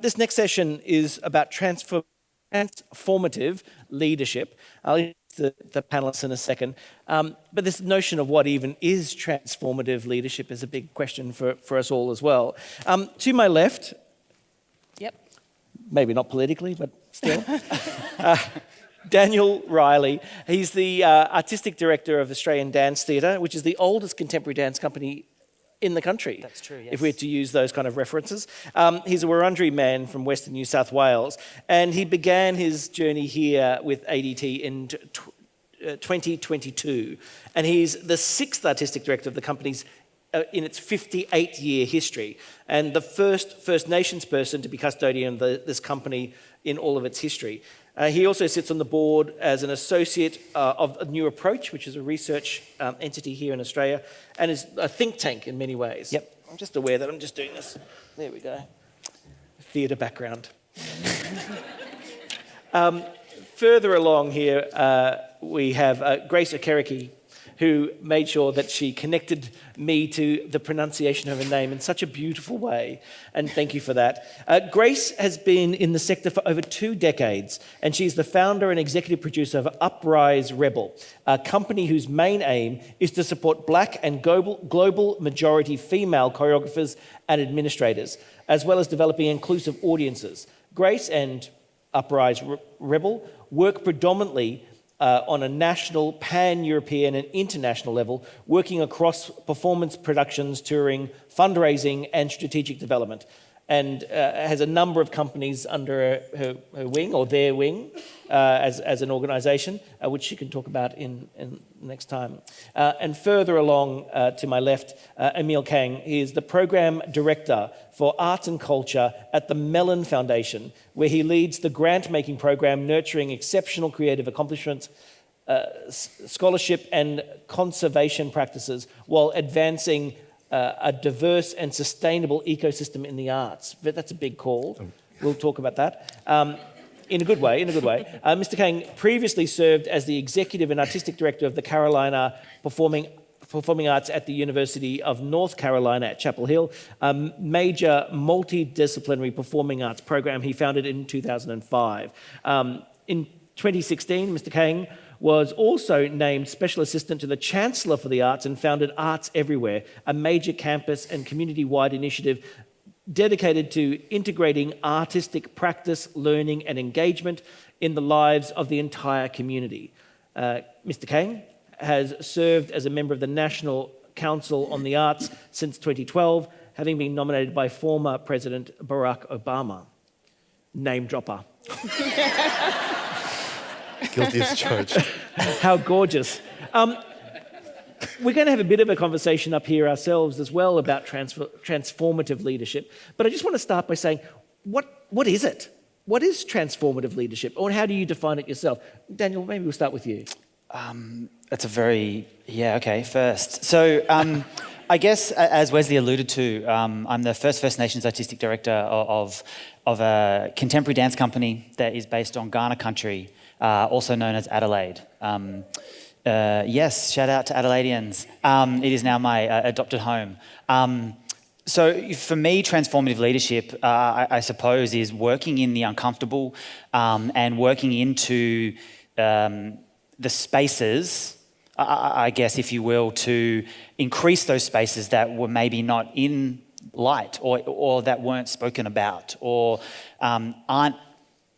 This next session is about transformative leadership. I'll introduce the panelists in a second. But this notion of what even is transformative leadership is a big question for us all as well. To my left, maybe not politically, but still, Daniel Riley. He's the artistic director of Australian Dance Theatre, which is the oldest contemporary dance company in the country. That's true, yes. If we're to use those kind of references. He's a Wurundjeri man from Western New South Wales, and he began his journey here with ADT in 2022. And he's the sixth artistic director of the company's in its 58-year history, and the first First Nations person to be custodian of this company in all of its history. He also sits on the board as an associate of a New Approach, which is a research entity here in Australia, and is a think tank in many ways. Yep. I'm just aware that I'm just doing this. There we go. Theatre background. Further along here, we have Grace Okereke, who made sure that she connected me to the pronunciation of her name in such a beautiful way, and thank you for that. Grace has been in the sector for over 2 decades, and she's the founder and executive producer of Uprise Rebel, a company whose main aim is to support Black and global majority female choreographers and administrators, as well as developing inclusive audiences. Grace and Uprise Rebel work predominantly on a national, pan-European and international level, working across performance productions, touring, fundraising and strategic development, and has a number of companies under her wing, or their wing, as an organisation, which she can talk about in next time. And further along to my left, Emil Kang. He is the Program Director for Arts and Culture at the Mellon Foundation, where he leads the grant-making program nurturing exceptional creative accomplishments, scholarship and conservation practices, while advancing a diverse and sustainable ecosystem in the arts. But that's a big call. We'll talk about that. In a good way. Mr. Kang previously served as the Executive and Artistic Director of the Carolina Performing Arts at the University of North Carolina at Chapel Hill, a major multidisciplinary performing arts program he founded in 2005. In 2016, Mr. Kang was also named Special Assistant to the Chancellor for the Arts and founded Arts Everywhere, a major campus and community-wide initiative dedicated to integrating artistic practice, learning and engagement in the lives of the entire community. Mr. Kang has served as a member of the National Council on the Arts since 2012, having been nominated by former President Barack Obama. Name dropper. Guilty as charged. How gorgeous. We're going to have a bit of a conversation up here ourselves as well about transformative leadership. But I just want to start by saying, what is it? What is transformative leadership? Or how do you define it yourself? Daniel, maybe we'll start with you. That's a very, first. So I guess, as Wesley alluded to, I'm the first Nations Artistic Director of a contemporary dance company that is based on Ghana country, also known as Adelaide. Yes, shout out to Adelaideans. It is now my adopted home. So for me, transformative leadership, I suppose, is working in the uncomfortable and working into the spaces, I guess, if you will, to increase those spaces that were maybe not in light or that weren't spoken about or aren't,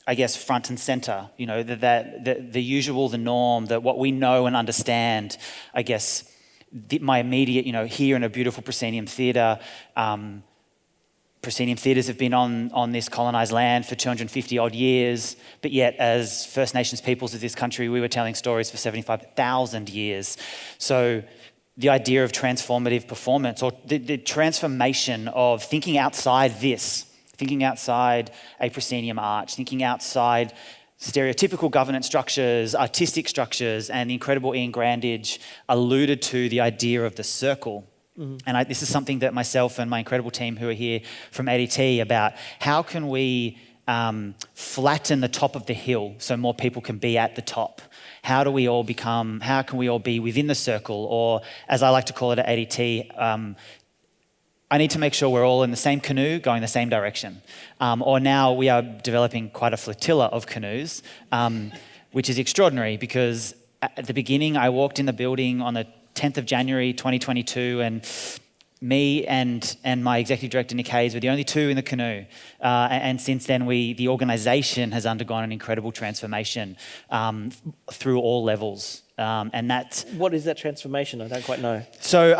I guess, front and center, you know, the usual, the norm, that what we know and understand, I guess, my immediate, you know, here in a beautiful proscenium theatre. Proscenium theatres have been on this colonised land for 250 odd years, but yet as First Nations peoples of this country, we were telling stories for 75,000 years. So the idea of transformative performance, or the transformation of thinking outside this, thinking outside a proscenium arch, thinking outside stereotypical governance structures, artistic structures, and the incredible Ian Grandage alluded to the idea of the circle. Mm-hmm. And this is something that myself and my incredible team who are here from ADT about, how can we flatten the top of the hill so more people can be at the top? How can we all be within the circle? Or as I like to call it at ADT, I need to make sure we're all in the same canoe going the same direction. Or now we are developing quite a flotilla of canoes, which is extraordinary because at the beginning I walked in the building on the 10th of January 2022 and me and my executive director, Nick Hayes, were the only two in the canoe. And since then, the organisation has undergone an incredible transformation through all levels. And that's... What is that transformation? I don't quite know. So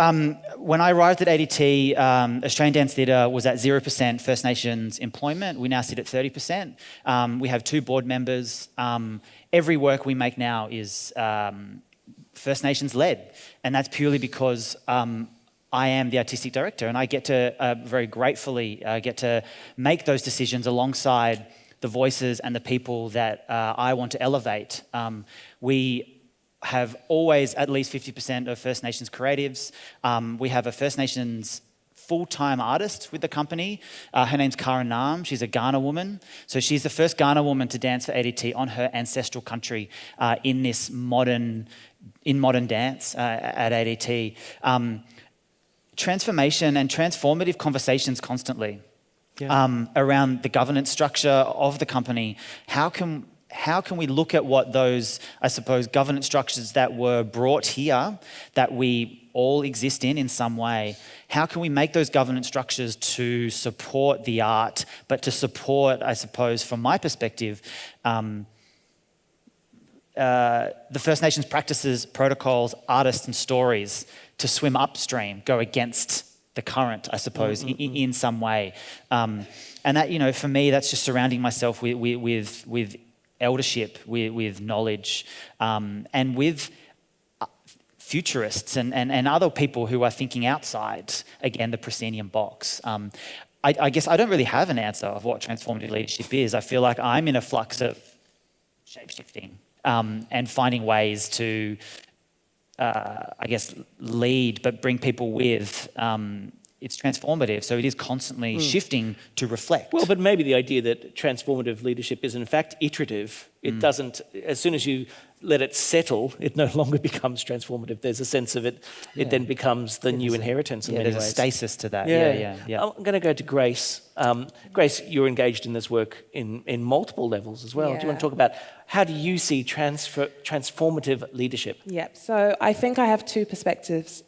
when I arrived at ADT, Australian Dance Theatre was at 0% First Nations employment. We now sit at 30%. We have 2 board members. Every work we make now is First Nations led. And that's purely because I am the artistic director, and I get to very gratefully get to make those decisions alongside the voices and the people that I want to elevate. We have always at least 50% of First Nations creatives. We have a First Nations full-time artist with the company. Her name's Kara Nam. She's a Ghana woman. So she's the first Ghana woman to dance for ADT on her ancestral country in modern dance at ADT. Transformation and transformative conversations constantly around the governance structure of the company. How can we look at what those, I suppose, governance structures that were brought here, that we all exist in some way, how can we make those governance structures to support the art, but to support, I suppose, from my perspective, the First Nations practices, protocols, artists and stories to swim upstream, go against the current, I suppose, in some way. And that, for me, that's just surrounding myself with eldership, with knowledge, and with futurists and other people who are thinking outside, again, the proscenium box. I guess I don't really have an answer of what transformative leadership is. I feel like I'm in a flux of shape-shifting and finding ways to, lead, but bring people with. It's transformative, so it is constantly shifting to reflect. Well, but maybe the idea that transformative leadership is in fact iterative. It doesn't, as soon as you let it settle, it no longer becomes transformative. There's a sense of it, it then becomes the new inheritance in many ways. There's a stasis to that, yeah. I'm going to go to Grace. Grace, you're engaged in this work in multiple levels as well. Yeah. Do you want to talk about how do you see transformative leadership? Yep, so I think I have 2 perspectives.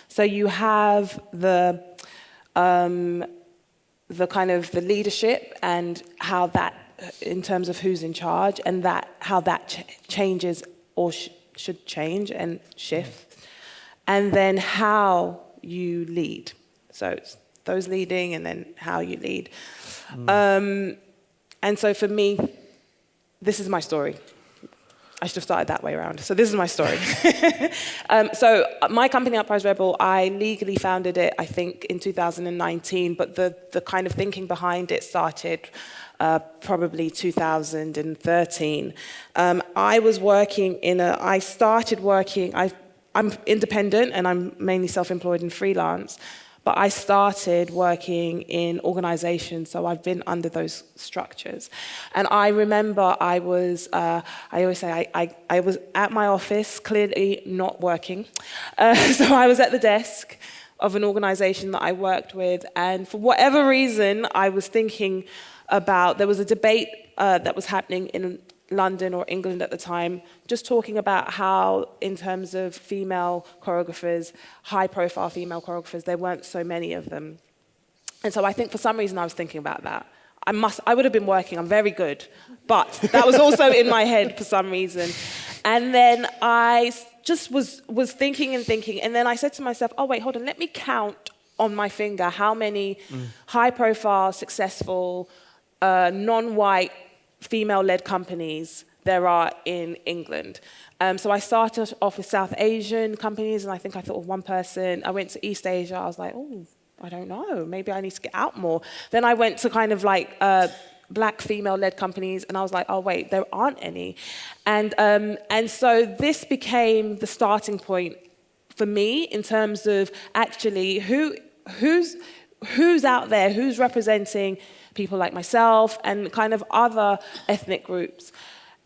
So you have the kind of the leadership and how that, in terms of who's in charge, and how that changes or should change and shift, and then how you lead. So it's those leading and then how you lead. And so for me, this is my story. I should have started that way around. So this is my story. So my company, Uprise Rebel, I legally founded it, I think, in 2019, but the kind of thinking behind it started probably 2013. I was working I'm independent and I'm mainly self-employed and freelance, but I started working in organizations, so I've been under those structures. And I remember I was at my office, clearly not working. So I was at the desk of an organization that I worked with, and for whatever reason, I was thinking about, there was a debate that was happening in London or England at the time, just talking about how, in terms of female choreographers, high-profile female choreographers, there weren't so many of them. And so I think for some reason I was thinking about that. I would have been working, I'm very good, but that was also in my head for some reason. And then I just was thinking, and then I said to myself, oh wait, hold on, let me count on my finger how many high-profile, successful, non-white, female-led companies there are in England. So I started off with South Asian companies, and I think I thought of one person. I went to East Asia. I was like, oh, I don't know. Maybe I need to get out more. Then I went to kind of like black female-led companies, and I was like, oh, wait, there aren't any. And so this became the starting point for me in terms of actually who's out there, who's representing people like myself and kind of other ethnic groups.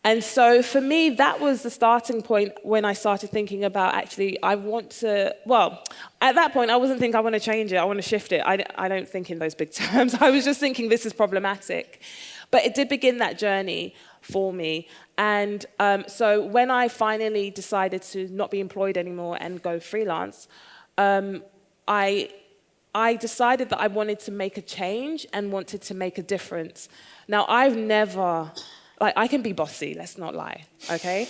And so for me, that was the starting point when I started thinking about actually, at that point, I wasn't thinking I want to change it, I want to shift it. I don't think in those big terms. I was just thinking this is problematic. But it did begin that journey for me. And so when I finally decided to not be employed anymore and go freelance, I decided that I wanted to make a change and wanted to make a difference. Now, I've never... I can be bossy, let's not lie, okay?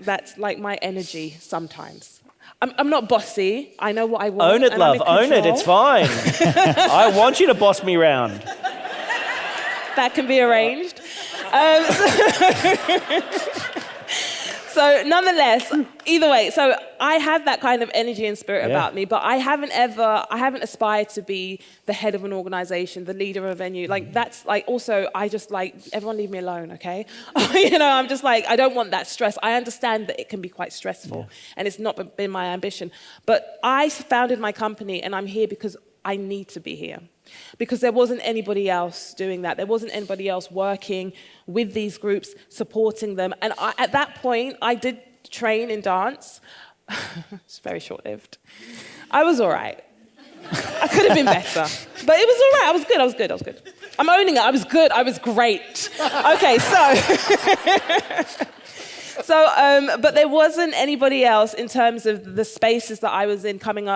That's like my energy sometimes. I'm not bossy, I know what I want. Own it, love, own it, it's fine. I want you to boss me around. That can be arranged. So nonetheless, either way, so I have that kind of energy and spirit about me, but I haven't aspired to be the head of an organization, the leader of a venue. That's also, I just everyone leave me alone, okay? I'm just I don't want that stress. I understand that it can be quite stressful and it's not been my ambition. But I founded my company and I'm here because I need to be here. Because there wasn't anybody else doing that. There wasn't anybody else working with these groups, supporting them. And at that point, I did train in dance. It's very short-lived. I was all right. I could have been better. But it was all right. I was good. I'm owning it. I was good. I was great. Okay, but there wasn't anybody else in terms of the spaces that I was in coming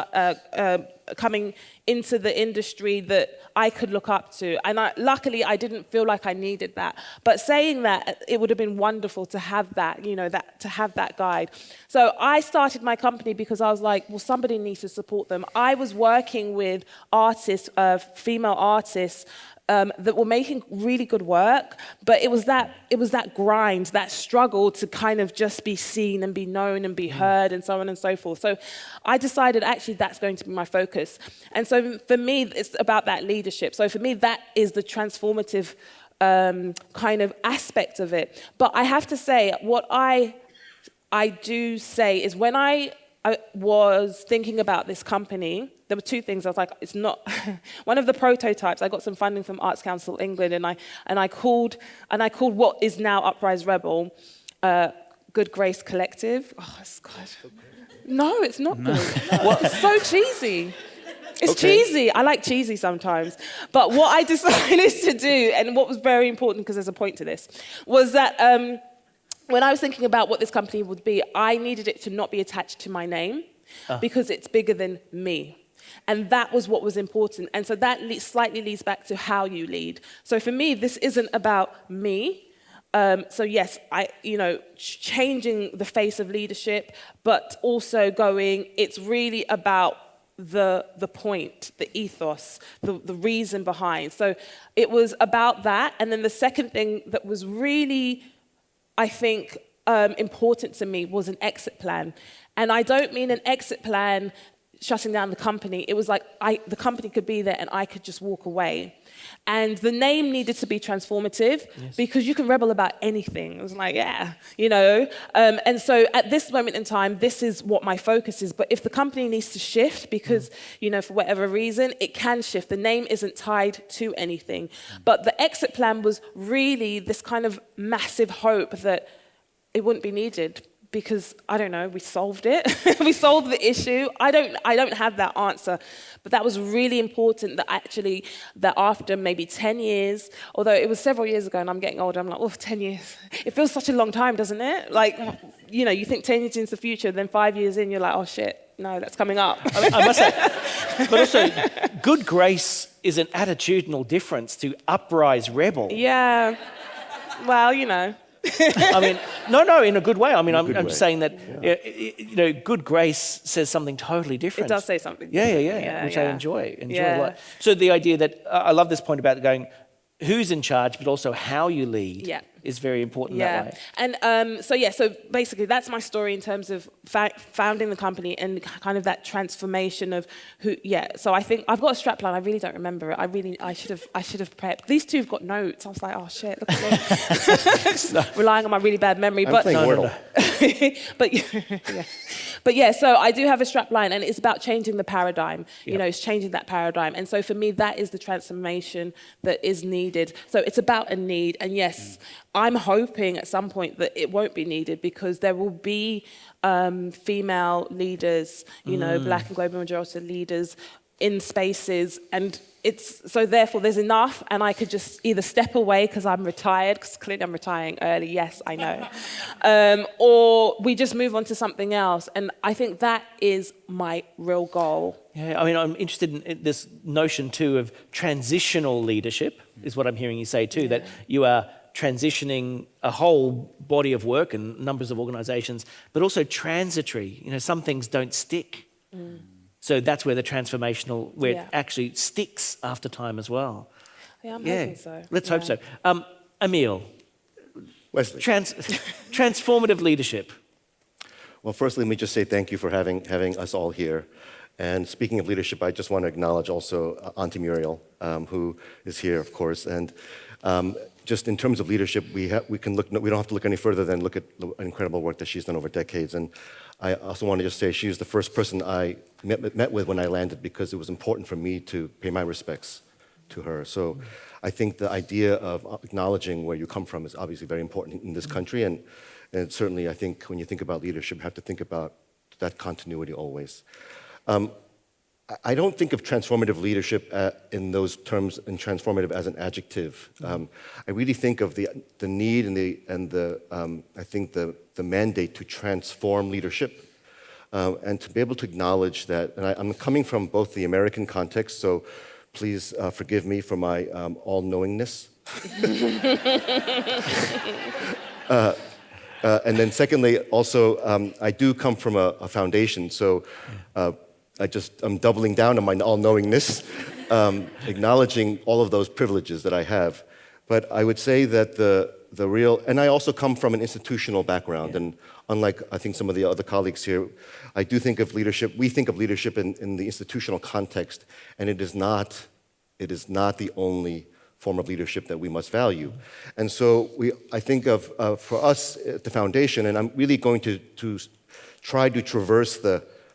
into the industry that I could look up to. And luckily, I didn't feel like I needed that. But saying that, it would have been wonderful to have that, to have that guide. So I started my company because I was like, well, somebody needs to support them. I was working with artists, female artists, that were making really good work, but it was that grind, that struggle to kind of just be seen and be known and be heard and so on and so forth. So I decided actually that's going to be my focus. And so for me, it's about that leadership. So for me, that is the transformative kind of aspect of it. But I have to say, what I do say is when I was thinking about this company, there were two things. I was like, it's not one of the prototypes. I got some funding from Arts Council England, and I called what is now Uprise Rebel, Good Grace Collective. Oh, it's God. No, it's not good. No. It's so cheesy. It's cheesy. I like cheesy sometimes. But what I decided to do, and what was very important, because there's a point to this, was that when I was thinking about what this company would be, I needed it to not be attached to my name because it's bigger than me. And that was what was important. And so that slightly leads back to how you lead. So for me, this isn't about me. So yes, changing the face of leadership, but also it's really about the point, the ethos, the reason behind. So it was about that. And then the second thing that was really, I think, important to me was an exit plan. And I don't mean an exit plan shutting down the company. It was like the company could be there and I could just walk away. And the name needed to be transformative because you can rebel about anything. It was like, and so at this moment in time, this is what my focus is. But if the company needs to shift because, for whatever reason, it can shift. The name isn't tied to anything. But the exit plan was really this kind of massive hope that it wouldn't be needed. Because, I don't know, we solved it. We solved the issue. I don't have that answer. But that was really important that after maybe 10 years, although it was several years ago and I'm getting older, I'm like, 10 years. It feels such a long time, doesn't it? You think 10 years into the future, then 5 years in, you're like, oh shit, no, that's coming up. I must say, but also, good grace is an attitudinal difference to Uprise Rebel. Yeah, well, I mean, no, in a good way. I mean, I'm just saying that, good grace says something totally different. It does say something different. Which I enjoy a lot. So the idea that, I love this point about going, who's in charge, but also how you lead is very important that way. And so basically that's my story in terms of founding the company and kind of that transformation of So I think I've got a strapline. I really don't remember it. I should have prepped. These two have got notes. I was like, oh shit, look at me. Relying on my really bad memory. I'm playing Wordle. But so I do have a strapline, and it's about changing the paradigm. It's changing that paradigm. And so for me, that is the transformation that is needed. So it's about a need. And yes, I'm hoping at some point that it won't be needed because there will be female leaders, Black and global majority leaders in spaces, and so therefore there's enough, and I could just either step away because I'm retired, because clearly I'm retiring early, yes, I know, or we just move on to something else, and I think that is my real goal. Yeah, I mean, I'm interested in this notion too of transitional leadership, is what I'm hearing you say too, that you are transitioning a whole body of work and numbers of organizations, but also transitory. Some things don't stick. So that's where the transformational, where it actually sticks after time as well. Yeah, I'm hoping so. Let's hope so. Emil, Wesley. Transformative leadership. Well, first, let me just say thank you for having us all here. And speaking of leadership, I just want to acknowledge also Auntie Muriel, who is here, of course. And just in terms of leadership, we don't have to look any further than look at the incredible work that she's done over decades. And I also want to just say she was the first person I met with when I landed, because it was important for me to pay my respects to her. So I think the idea of acknowledging where you come from is obviously very important in this country. And certainly, I think when you think about leadership, you have to think about that continuity always. I don't think of transformative leadership in those terms, and transformative as an adjective. I really think of the need and I think the mandate to transform leadership, and to be able to acknowledge that. And I'm coming from both the American context, so please forgive me for my all-knowingness. And then secondly, also, I do come from a foundation, so I'm doubling down on my all-knowingness, acknowledging all of those privileges that I have. But I would say that the real, and I also come from an institutional background, and unlike I think some of the other colleagues here, I do think of leadership, we think of leadership in the institutional context, and it is not the only form of leadership that we must value. And so I think of, for us at the foundation, and I'm really going to try to traverse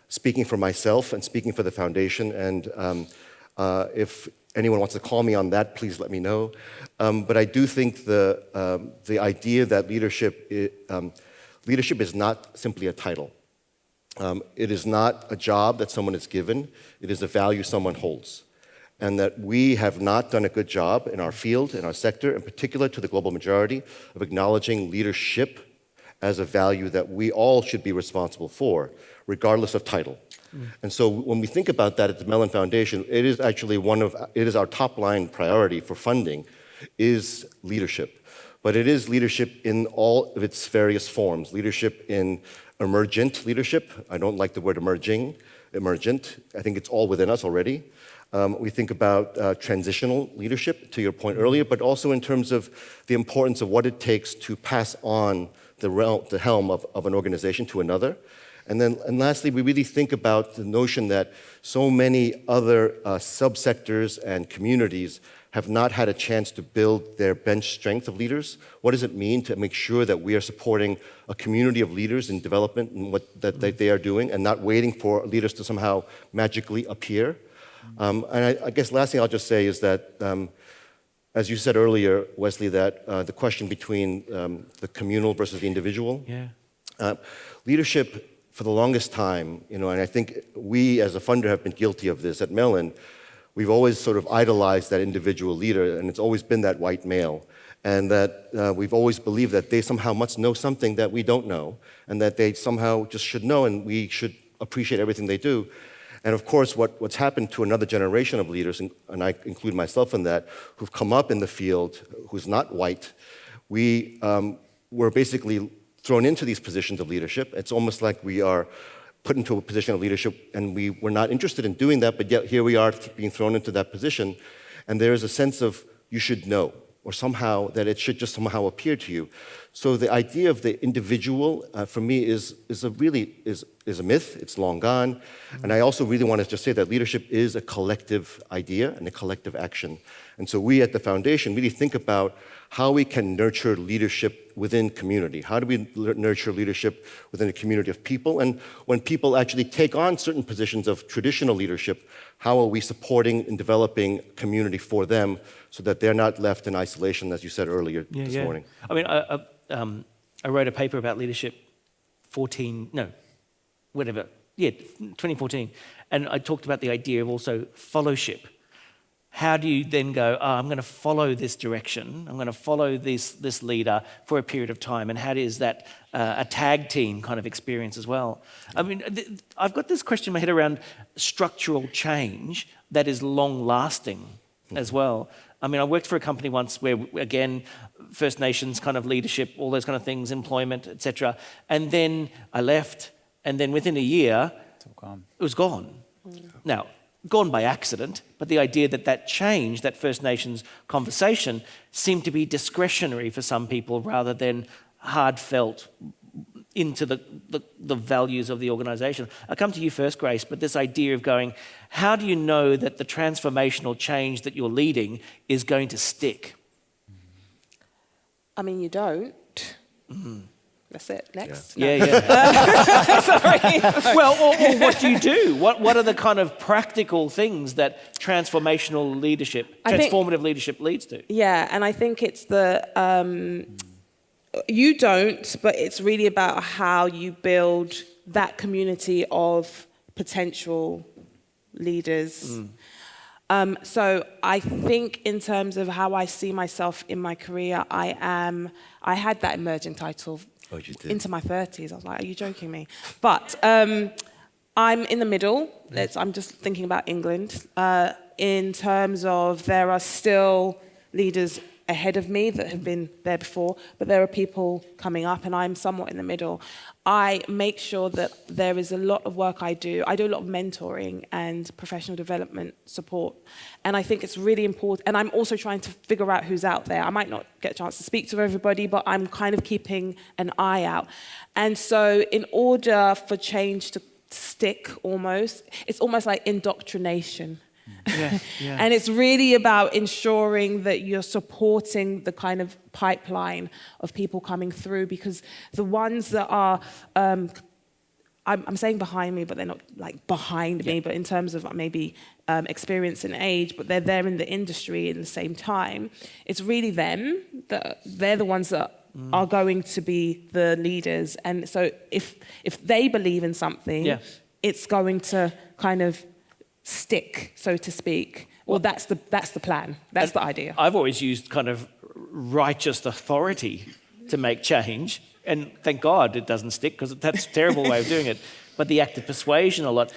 speaking for myself and speaking for the foundation, and if anyone wants to call me on that, please let me know. But I do think the idea that leadership is not simply a title. It is not a job that someone is given. It is a value someone holds. And that we have not done a good job in our field, in our sector, in particular to the global majority, of acknowledging leadership as a value that we all should be responsible for, regardless of title. And so when we think about that at the Mellon Foundation, it is actually it is our top line priority for funding, is leadership. But it is leadership in all of its various forms. Leadership in emergent leadership. I don't like the word emergent. I think it's all within us already. We think about transitional leadership, to your point earlier, but also in terms of the importance of what it takes to pass on the helm of an organization to another. And lastly, we really think about the notion that so many other subsectors and communities have not had a chance to build their bench strength of leaders. What does it mean to make sure that we are supporting a community of leaders in development and what that they are doing, and not waiting for leaders to somehow magically appear? And I guess last thing I'll just say is that, as you said earlier, Wesley, that the question between the communal versus the individual. Leadership, for the longest time, and I think we as a funder have been guilty of this at Mellon, we've always sort of idolized that individual leader, and it's always been that white male. And that we've always believed that they somehow must know something that we don't know, and that they somehow just should know, and we should appreciate everything they do. And of course, what's happened to another generation of leaders, and I include myself in that, who've come up in the field, who's not white, we were basically thrown into these positions of leadership. It's almost like we are put into a position of leadership, and we were not interested in doing that, but yet here we are being thrown into that position. And there is a sense of you should know, or somehow that it should just somehow appear to you. So the idea of the individual, for me, is a myth. It's long gone. And I also really want to just say that leadership is a collective idea and a collective action. And so we at the foundation really think about how we can nurture leadership within community. How do we nurture leadership within a community of people? And when people actually take on certain positions of traditional leadership, how are we supporting and developing community for them so that they're not left in isolation, as you said earlier this morning? I mean, I wrote a paper about leadership 2014, and I talked about the idea of also fellowship. How do you then go, I'm going to follow this direction, I'm going to follow this leader for a period of time, and how is that a tag team kind of experience as well? I mean, I've got this question in my head around structural change that is long-lasting as well. I mean, I worked for a company once where, again, First Nations kind of leadership, all those kind of things, employment, etc. And then I left, and then within a year, it was gone. Now, gone by accident, but the idea that change, that First Nations conversation, seemed to be discretionary for some people rather than hard-felt into the values of the organisation. I'll come to you first, Grace, but this idea of going, how do you know that the transformational change that you're leading is going to stick? I mean, you don't. That's it. Next. Yeah. Sorry. Well, or what do you do? What are the kind of practical things that transformative leadership leads to? Yeah, and I think it's you don't, but it's really about how you build that community of potential leaders. So I think in terms of how I see myself in my career, I had that emerging title into my 30s. I was like, are you joking me? But I'm in the middle. I'm just thinking about England. In terms of there are still leaders ahead of me that have been there before, but there are people coming up, and I'm somewhat in the middle. I make sure that there is a lot of work I do. I do a lot of mentoring and professional development support, and I think it's really important. And I'm also trying to figure out who's out there. I might not get a chance to speak to everybody, but I'm kind of keeping an eye out. And so in order for change to stick it's almost like indoctrination. Yeah. And it's really about ensuring that you're supporting the kind of pipeline of people coming through, because the ones that are, I'm saying behind me, but they're not like behind me, but in terms of maybe experience and age, but they're there in the industry at the same time. It's really them, they're the ones that are going to be the leaders. And so if they believe in something, it's going to kind of stick, so to speak. Well, that's the plan. That's the idea. I've always used kind of righteous authority to make change, and thank God it doesn't stick, because that's a terrible way of doing it. But the act of persuasion a lot.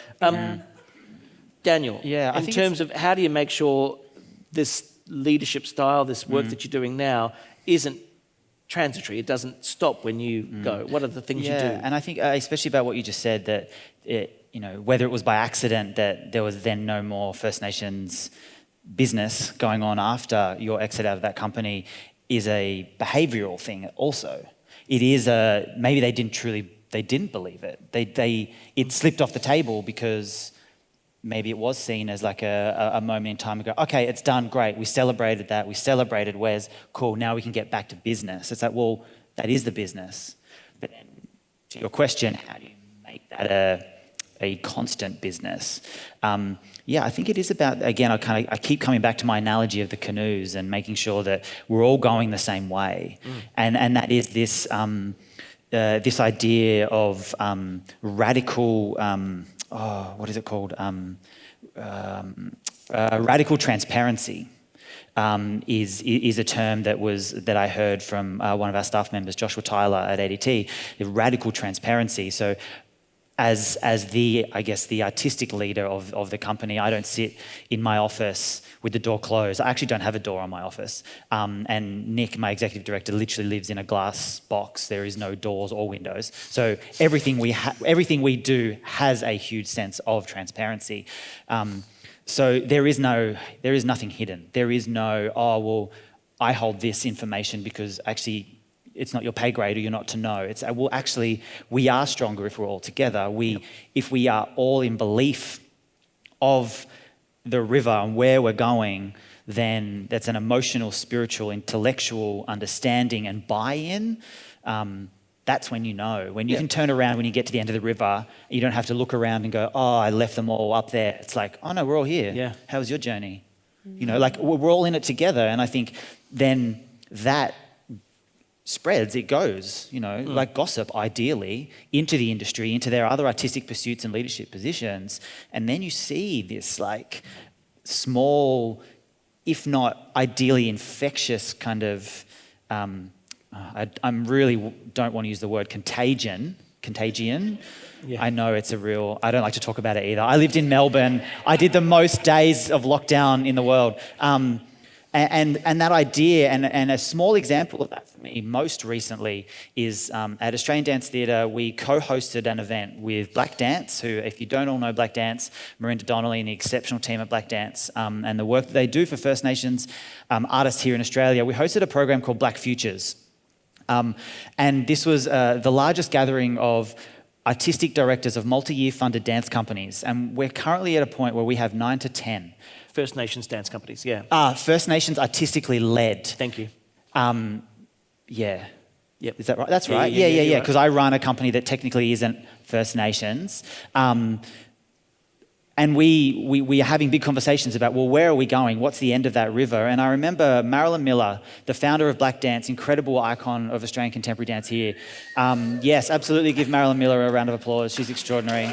Daniel, in terms of how do you make sure this leadership style, this work that you're doing now, isn't transitory, it doesn't stop when you go? What are the things you do? And I think especially about what you just said, that whether it was by accident that there was then no more First Nations business going on after your exit out of that company, is a behavioural thing also. It is maybe they didn't believe it. It slipped off the table because maybe it was seen as like a moment in time ago. Okay, it's done, great. We celebrated that. We celebrated Wes. Cool, now we can get back to business. It's like, well, that is the business. But then to your question, how do you make that a constant business? I think it is about, again, I keep coming back to my analogy of the canoes and making sure that we're all going the same way. And that is this this idea of radical, what is it called? Radical transparency is a term that I heard from one of our staff members, Joshua Tyler at ADT. The radical transparency. So, as the artistic leader of the company, I don't sit in my office with the door closed. I actually don't have a door on my office. And Nick, my executive director, literally lives in a glass box. There is no doors or windows. So everything we do has a huge sense of transparency. So there is nothing hidden. There is no, I hold this information because actually it's not your pay grade or you're not to know. It's well, actually, we are stronger if we're all together. If we are all in belief of the river and where we're going, then that's an emotional, spiritual, intellectual understanding and buy-in. That's when you know. When you can turn around when you get to the end of the river, you don't have to look around and go, oh, I left them all up there. It's like, oh no, we're all here. Yeah. How was your journey? You know, like we're all in it together. And I think then that spreads, it goes, you know, like gossip, ideally, into the industry, into their other artistic pursuits and leadership positions. And then you see this like small, if not ideally infectious kind of, I'm really don't want to use the word contagion. Yeah. I know it's a real, I don't like to talk about it either. I lived in Melbourne. I did the most days of lockdown in the world. And that idea, and a small example of that for me most recently is at Australian Dance Theatre, we co-hosted an event with Black Dance, who, if you don't all know Black Dance, Marinda Donnelly and the exceptional team at Black Dance, and the work that they do for First Nations artists here in Australia, we hosted a program called Black Futures. And this was the largest gathering of artistic directors of multi-year funded dance companies. And we're currently at a point where we have 9 to 10. First Nations dance companies, yeah. First Nations artistically led. Thank you. Yeah. Yep. Is that right? That's right. Yeah. Because I run a company that technically isn't First Nations. And we are having big conversations about, well, where are we going? What's the end of that river? And I remember Marilyn Miller, the founder of Black Dance, incredible icon of Australian contemporary dance here. Yes, absolutely give Marilyn Miller a round of applause. She's extraordinary.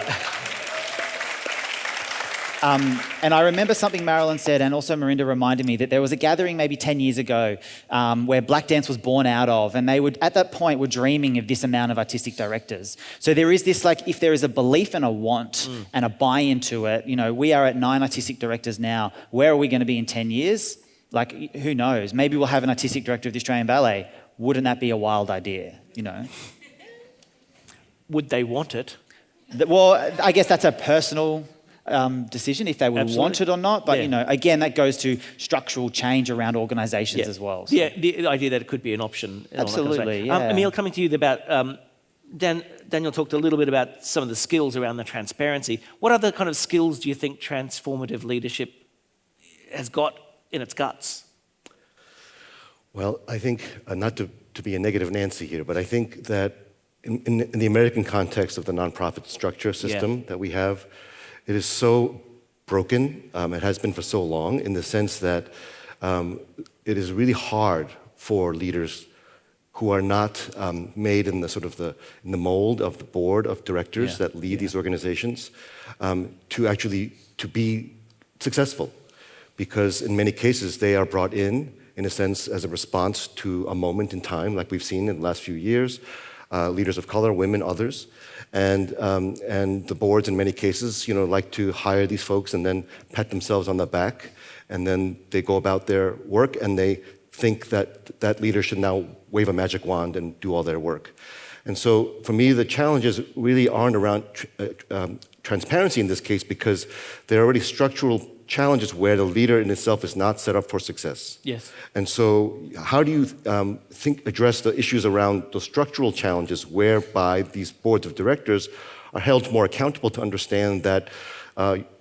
And I remember something Marilyn said, and also Marinda reminded me that there was a gathering maybe 10 years ago where Black Dance was born out of, and they would, at that point, were dreaming of this amount of artistic directors. So there is this, like, if there is a belief and a want and a buy-in to it, you know, we are at 9 artistic directors now. Where are we going to be in 10 years? Like, who knows? Maybe we'll have an artistic director of the Australian Ballet. Wouldn't that be a wild idea, you know? Would they want it? Well, I guess that's a personal decision if they would want it or not. But, you know, again, that goes to structural change around organisations as well. So. Yeah, the idea that it could be an option. Absolutely, yeah. Emil, coming to you about, Daniel talked a little bit about some of the skills around the transparency. What other kind of skills do you think transformative leadership has got in its guts? Well, I think, not to be a negative Nancy here, but I think that in the American context of the nonprofit structure system that we have, it is so broken, it has been for so long, in the sense that it is really hard for leaders who are not made in the sort of in the mold of the board of directors that lead these organizations to be successful. Because in many cases, they are brought in a sense, as a response to a moment in time, like we've seen in the last few years, leaders of color, women, others. And the boards, in many cases, you know, like to hire these folks and then pat themselves on the back, and then they go about their work and they think that that leader should now wave a magic wand and do all their work. And so, for me, the challenges really aren't around transparency in this case, because there are already structural challenges where the leader in itself is not set up for success. Yes. And so, how do you address the issues around the structural challenges whereby these boards of directors are held more accountable to understand that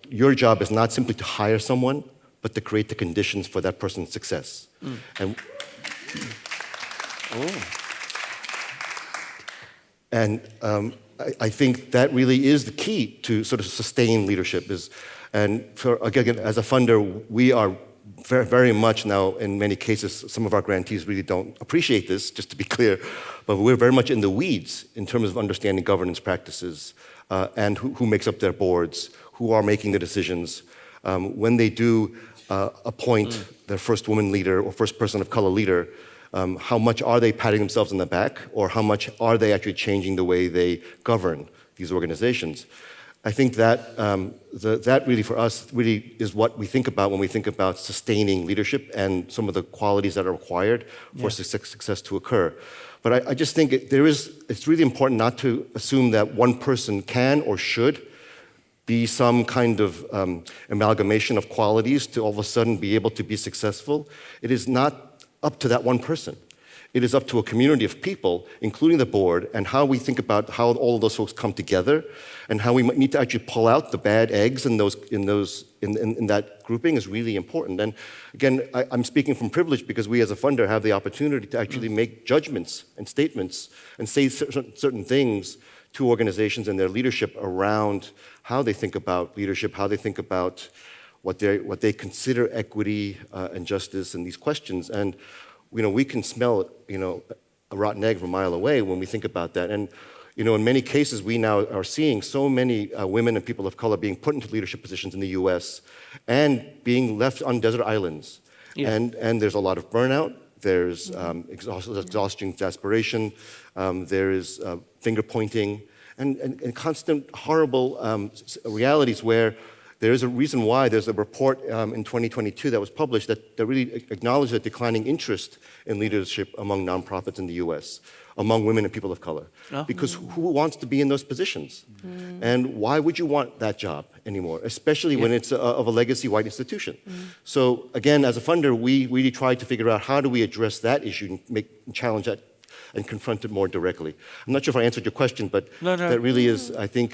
your job is not simply to hire someone, but to create the conditions for that person's success. And I think that really is the key to sort of sustain leadership. And again, as a funder, we are very, very much now, in many cases, some of our grantees really don't appreciate this, just to be clear, but we're very much in the weeds in terms of understanding governance practices and who makes up their boards, who are making the decisions. When they do appoint their first woman leader or first person of color leader, how much are they patting themselves on the back, or how much are they actually changing the way they govern these organizations? I think that that really, for us, really is what we think about when we think about sustaining leadership and some of the qualities that are required for success to occur. But I just think it's really important not to assume that one person can or should be some kind of amalgamation of qualities to all of a sudden be able to be successful. It is not up to that one person. it is up to a community of people, including the board, and how we think about how all of those folks come together, and how we might need to actually pull out the bad eggs in that grouping is really important. And again, I'm speaking from privilege because we as a funder have the opportunity to actually make judgments and statements and say certain things to organizations and their leadership around how they think about leadership, how they think about what they consider equity and justice and these questions. And we can smell a rotten egg from a mile away when we think about that. And in many cases, we now are seeing so many women and people of color being put into leadership positions in the U.S. and being left on desert islands. Yeah. And there's a lot of burnout. There's exhaustion, exasperation. There is finger pointing and constant horrible realities where there is a reason why there's a report in 2022 that was published that really acknowledged the declining interest in leadership among nonprofits in the U.S., among women and people of color. Oh. Because who wants to be in those positions? And why would you want that job anymore, especially when it's of a legacy white institution? So again, as a funder, we really tried to figure out how do we address that issue and challenge that and confront it more directly. I'm not sure if I answered your question, but that really is, I think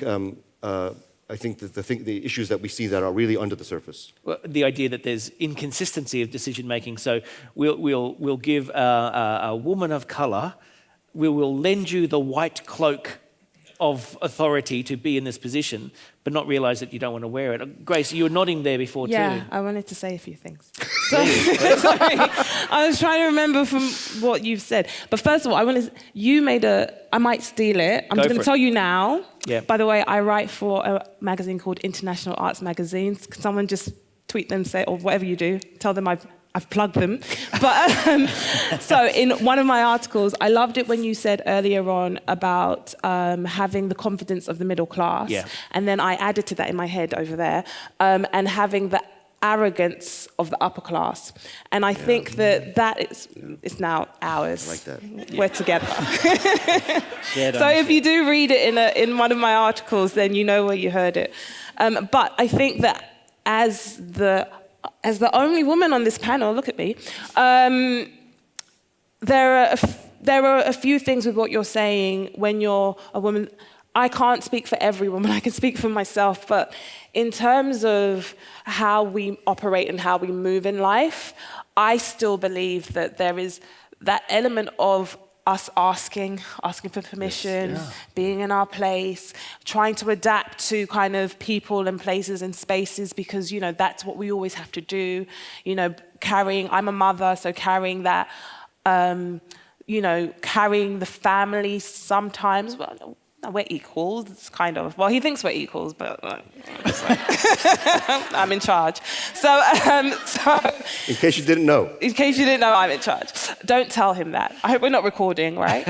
the issues that we see that are really under the surface. Well, the idea that there's inconsistency of decision making. So we'll give a woman of color, we will lend you the white cloak of authority to be in this position, but not realize that you don't want to wear it. Grace, you were nodding there before too. Yeah, I wanted to say a few things. Sorry, I was trying to remember from what you've said. But first of all, I might steal it. I'm just going to tell you now. Yeah. By the way, I write for a magazine called International Arts Magazines. Can someone just tweet them, say, or whatever you do, tell them I've plugged them. But so in one of my articles, I loved it when you said earlier on about having the confidence of the middle class. Yeah. And then I added to that in my head over there, and having the arrogance of the upper class. And I think that it's now ours. I like that. We're together. So if you do read it in one of my articles, then you know where you heard it. But I think that as the only woman on this panel, look at me, there are a few things with what you're saying when you're a woman. I can't speak for every woman, I can speak for myself, but in terms of how we operate and how we move in life, I still believe that there is that element of us asking for permission, being in our place, trying to adapt to kind of people and places and spaces because, that's what we always have to do. I'm a mother, so carrying that, carrying the family sometimes. Well, we're equals, kind of. Well, he thinks we're equals, but I'm in charge. So, in case you didn't know. In case you didn't know, I'm in charge. Don't tell him that. I hope we're not recording, right?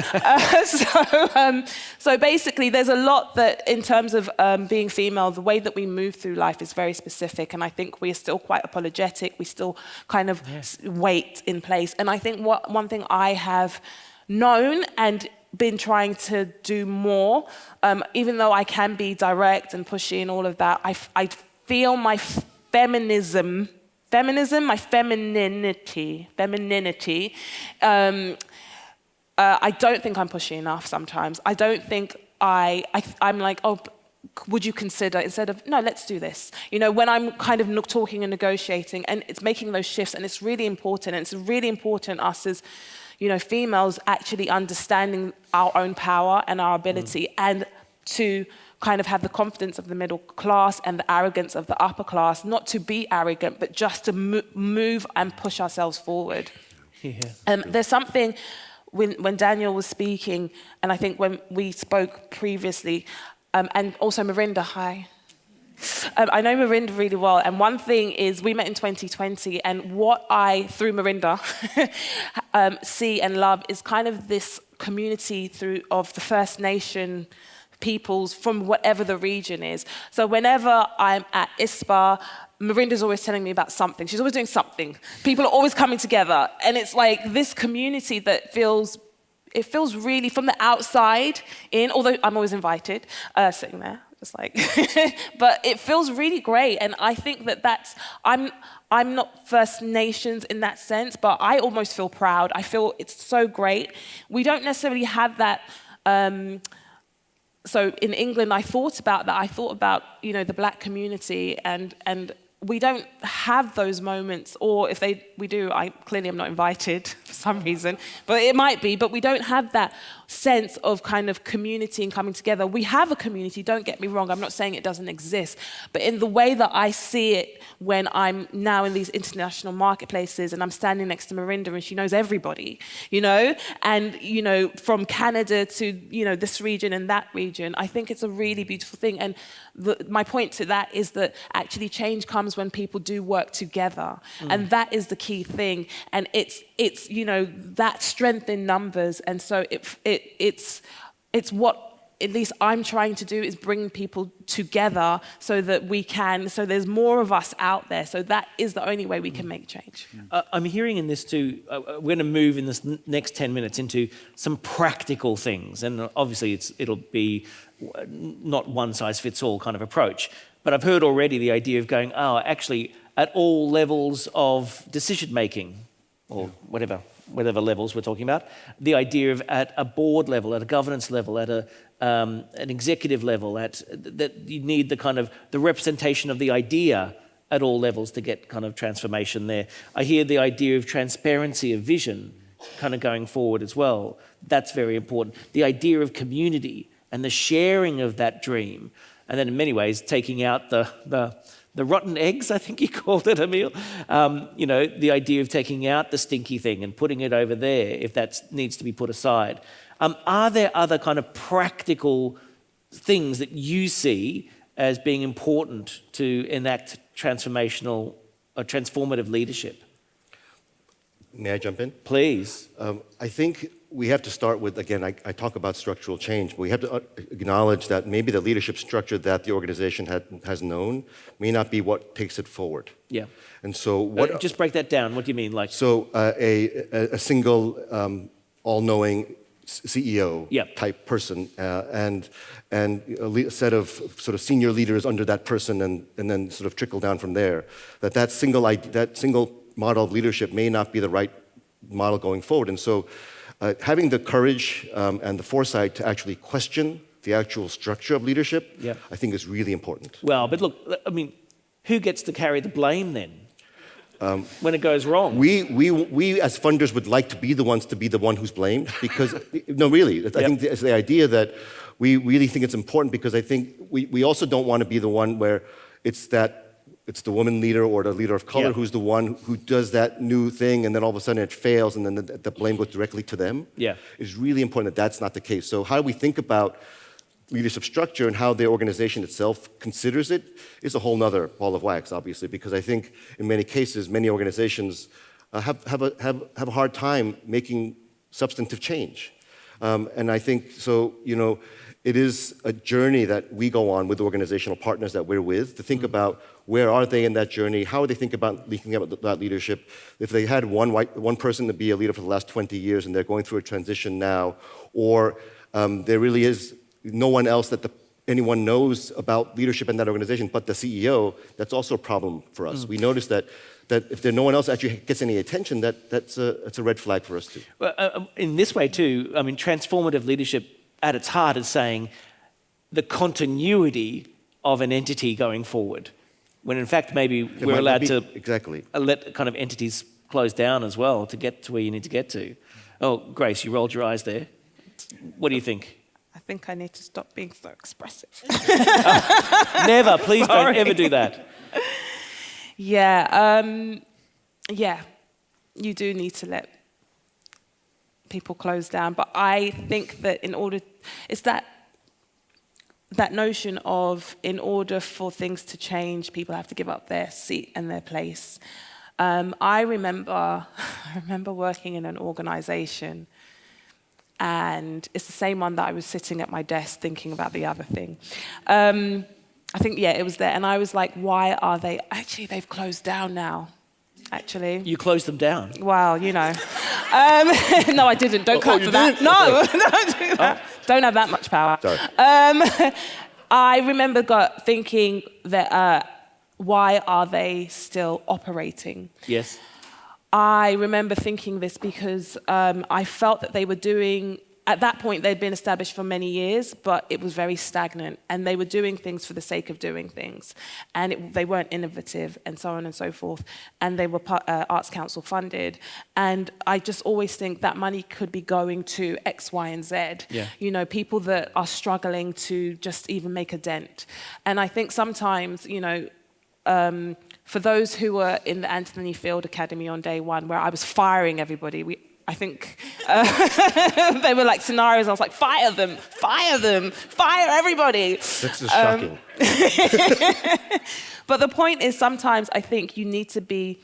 So basically, there's a lot that, in terms of being female, the way that we move through life is very specific, and I think we're still quite apologetic. We still kind of wait in place. And I think one thing I have known and been trying to do more, even though I can be direct and pushy and all of that, I feel my femininity, I don't think I'm pushy enough sometimes. I don't think I'm like, oh, would you consider, instead of, no, let's do this. When I'm kind of talking and negotiating, and it's making those shifts, and it's really important, and it's really important us as females actually understanding our own power and our ability, and to kind of have the confidence of the middle class and the arrogance of the upper class, not to be arrogant, but just to move and push ourselves forward. Yeah. There's something, when Daniel was speaking, and I think when we spoke previously, and also Mirinda, hi. I know Mirinda really well, and one thing is we met in 2020, and what I, through Mirinda, see and love is kind of this community of the First Nation peoples from whatever the region is. So whenever I'm at ISPA, Mirinda's always telling me about something. She's always doing something. People are always coming together, and it's like this community that feels really from the outside in, although I'm always invited, sitting there, just like, but it feels really great. And I think I'm not First Nations in that sense, but I almost feel proud. I feel it's so great. We don't necessarily have that. So in England, I thought about that. I thought about, the Black community, and we don't have those moments, or if we do, I clearly am not invited for some reason, but it might be, but we don't have that sense of kind of community and coming together. We have a community, don't get me wrong, I'm not saying it doesn't exist, but in the way that I see it when I'm now in these international marketplaces and I'm standing next to Marinda and she knows everybody, and, from Canada to, this region and that region, I think it's a really beautiful thing. And my point to that is that actually change comes when people do work together. And that is the key thing. And it's that strength in numbers. And so it's what at least I'm trying to do, is bring people together so that so there's more of us out there. So that is the only way we can make change. I'm hearing in this too, we're going to move in this next 10 minutes into some practical things. And obviously it'll be not one size fits all kind of approach. But I've heard already the idea of going, actually at all levels of decision making, or whatever levels we're talking about, the idea of at a board level, at a governance level, at an executive level, that you need the representation of the idea at all levels to get kind of transformation there. I hear the idea of transparency of vision kind of going forward as well. That's very important. The idea of community and the sharing of that dream, and then in many ways taking out the rotten eggs, I think you called it, Emil. The idea of taking out the stinky thing and putting it over there if that needs to be put aside. Are there other kind of practical things that you see as being important to enact transformative leadership? May I jump in? Please. I think we have to start with, again, I talk about structural change, but we have to acknowledge that maybe the leadership structure that the organization has known may not be what takes it forward. Yeah. And so just break that down. What do you mean? So a single all-knowing CEO type person and a set of sort of senior leaders under that person and then sort of trickle down from there, that single model of leadership may not be the right model going forward. And so having the courage and the foresight to actually question the actual structure of leadership, I think is really important. Well, but look, I mean, who gets to carry the blame then? When it goes wrong? We as funders would like to be the one who's blamed, because, no, really, I think it's the idea that we really think it's important, because I think we also don't want to be the one where it's the woman leader or the leader of color who's the one who does that new thing, and then all of a sudden it fails, and then the blame goes directly to them. It's really important that that's not the case. So how do we think about leadership structure and how the organization itself considers it is a whole nother ball of wax, obviously, because I think in many cases, many organizations have a hard time making substantive change. And I think, so, it is a journey that we go on with organizational partners that we're with to think about where are they in that journey, how are they thinking about that leadership. If they had one person to be a leader for the last 20 years and they're going through a transition now, or there really is no one else that anyone knows about leadership in that organization but the CEO, that's also a problem for us. We notice that if no one else actually gets any attention, that's a red flag for us too. Well, in this way too, I mean, transformative leadership at its heart is saying the continuity of an entity going forward, when in fact maybe we're allowed to let kind of entities close down as well to get to where you need to get to. Oh, Grace, you rolled your eyes there. What do you think? I think I need to stop being so expressive. Never, please don't ever do that. Yeah, you do need to let people close down. But I think that it's that notion of, in order for things to change, people have to give up their seat and their place. I remember working in an organization, and it's the same one that I was sitting at my desk thinking about the other thing. I think, it was there. And I was like, why are they? Actually, they've closed down now, actually. You closed them down? Well, No, I didn't. Don't clap for that. No, don't do that. Don't have that much power. Sorry. I remember thinking that why are they still operating? Yes. I remember thinking this because I felt that they were doing, at that point they'd been established for many years, but it was very stagnant, and they were doing things for the sake of doing things, and they weren't innovative, and so on and so forth, and they were Arts Council funded, and I just always think that money could be going to X, Y, and Z. Yeah. You know, people that are struggling to just even make a dent. And I think sometimes, you know, for those who were in the Anthony Field Academy on day one, where I was firing everybody, I think they were like scenarios. I was like, fire them, fire everybody. That's just shocking. But the point is, sometimes I think you need to be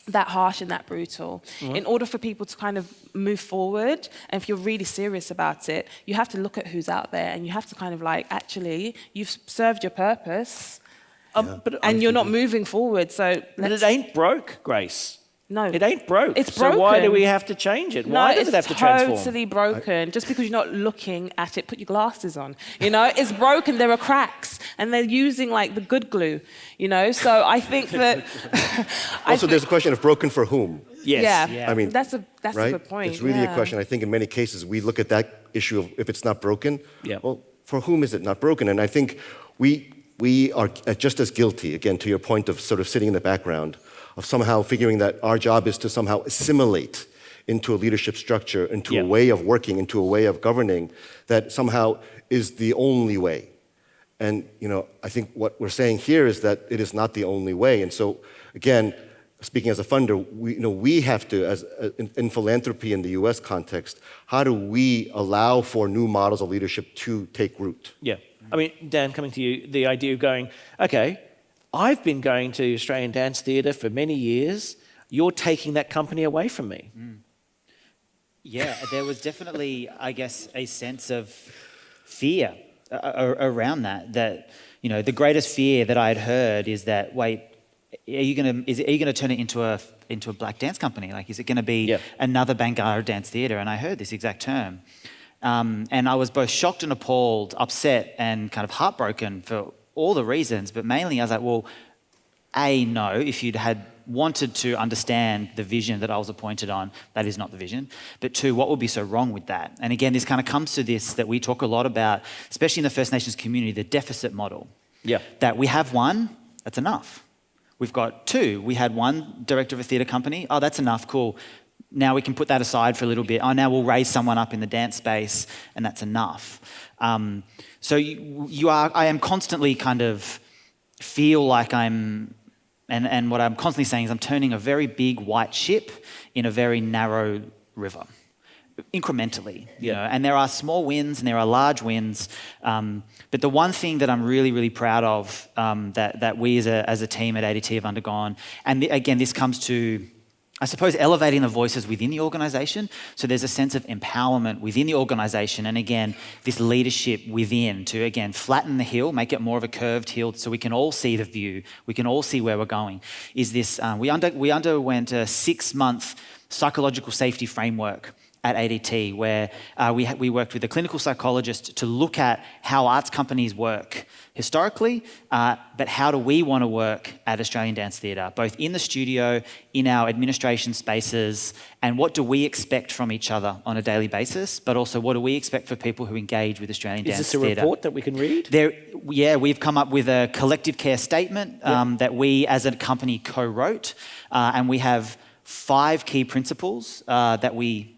that harsh and that brutal in order for people to kind of move forward. And if you're really serious about it, you have to look at who's out there, and you have to kind of like, actually, you've served your purpose. And you're not moving forward, so... But it ain't broke, Grace. No. It ain't broke. It's broken. So why do we have to change it? Why does it have to transform? No, it's totally broken. Just because you're not looking at it, put your glasses on. You know, it's broken, there are cracks, and they're using like the good glue, you know? So I think that... Also, there's a question of broken for whom? Yes. Yeah. I mean, that's a right? good point. It's really a question. I think in many cases we look at that issue of if it's not broken, well, for whom is it not broken? And I think we are just as guilty, again, to your point of sort of sitting in the background, of somehow figuring that our job is to somehow assimilate into a leadership structure, into a way of working, into a way of governing that somehow is the only way. And, you know, I think what we're saying here is that it is not the only way. And so, again, speaking as a funder, we have to, in philanthropy in the US context, how do we allow for new models of leadership to take root? Yeah. I mean, Dan, coming to you, the idea of going, okay, I've been going to Australian Dance Theatre for many years. You're taking that company away from me. Yeah, there was definitely, I guess, a sense of fear around that, you know, the greatest fear that I had heard is that, wait, are you going to turn it into a black dance company? Like, is it going to be another Bangarra Dance Theatre? And I heard this exact term. And I was both shocked and appalled, upset and kind of heartbroken for all the reasons, but mainly I was like, well, no, if you'd had wanted to understand the vision that I was appointed on, that is not the vision. But two, what would be so wrong with that? And again, this kind of comes to this that we talk a lot about, especially in the First Nations community, the deficit model. Yeah. That we have one, that's enough. We've got two, we had one director of a theatre company, oh, that's enough, cool. Now we can put that aside for a little bit. Oh, now we'll raise someone up in the dance space, and that's enough. So I am constantly kind of feel like and what I'm constantly saying is I'm turning a very big white ship in a very narrow river, incrementally. You know? And there are small wins and there are large wins. But the one thing that I'm really, really proud of that we as a team at ADT have undergone, and again, this comes to, I suppose, elevating the voices within the organisation. So there's a sense of empowerment within the organisation, and again, this leadership within to, again, flatten the hill, make it more of a curved hill so we can all see the view, we can all see where we're going, is this, we underwent a 6-month psychological safety framework at ADT, where we worked with a clinical psychologist to look at how arts companies work historically, but how do we want to work at Australian Dance Theatre, both in the studio, in our administration spaces, and what do we expect from each other on a daily basis, but also what do we expect for people who engage with Australian Dance Theatre. Is this a report that we can read? We've come up with a collective care statement that we as a company co-wrote, and we have 5 key principles that we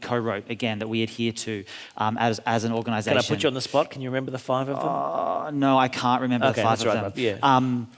co-wrote, again, that we adhere to as an organisation. Can I put you on the spot? Can you remember the 5 of them? No, I can't remember the 5 of them.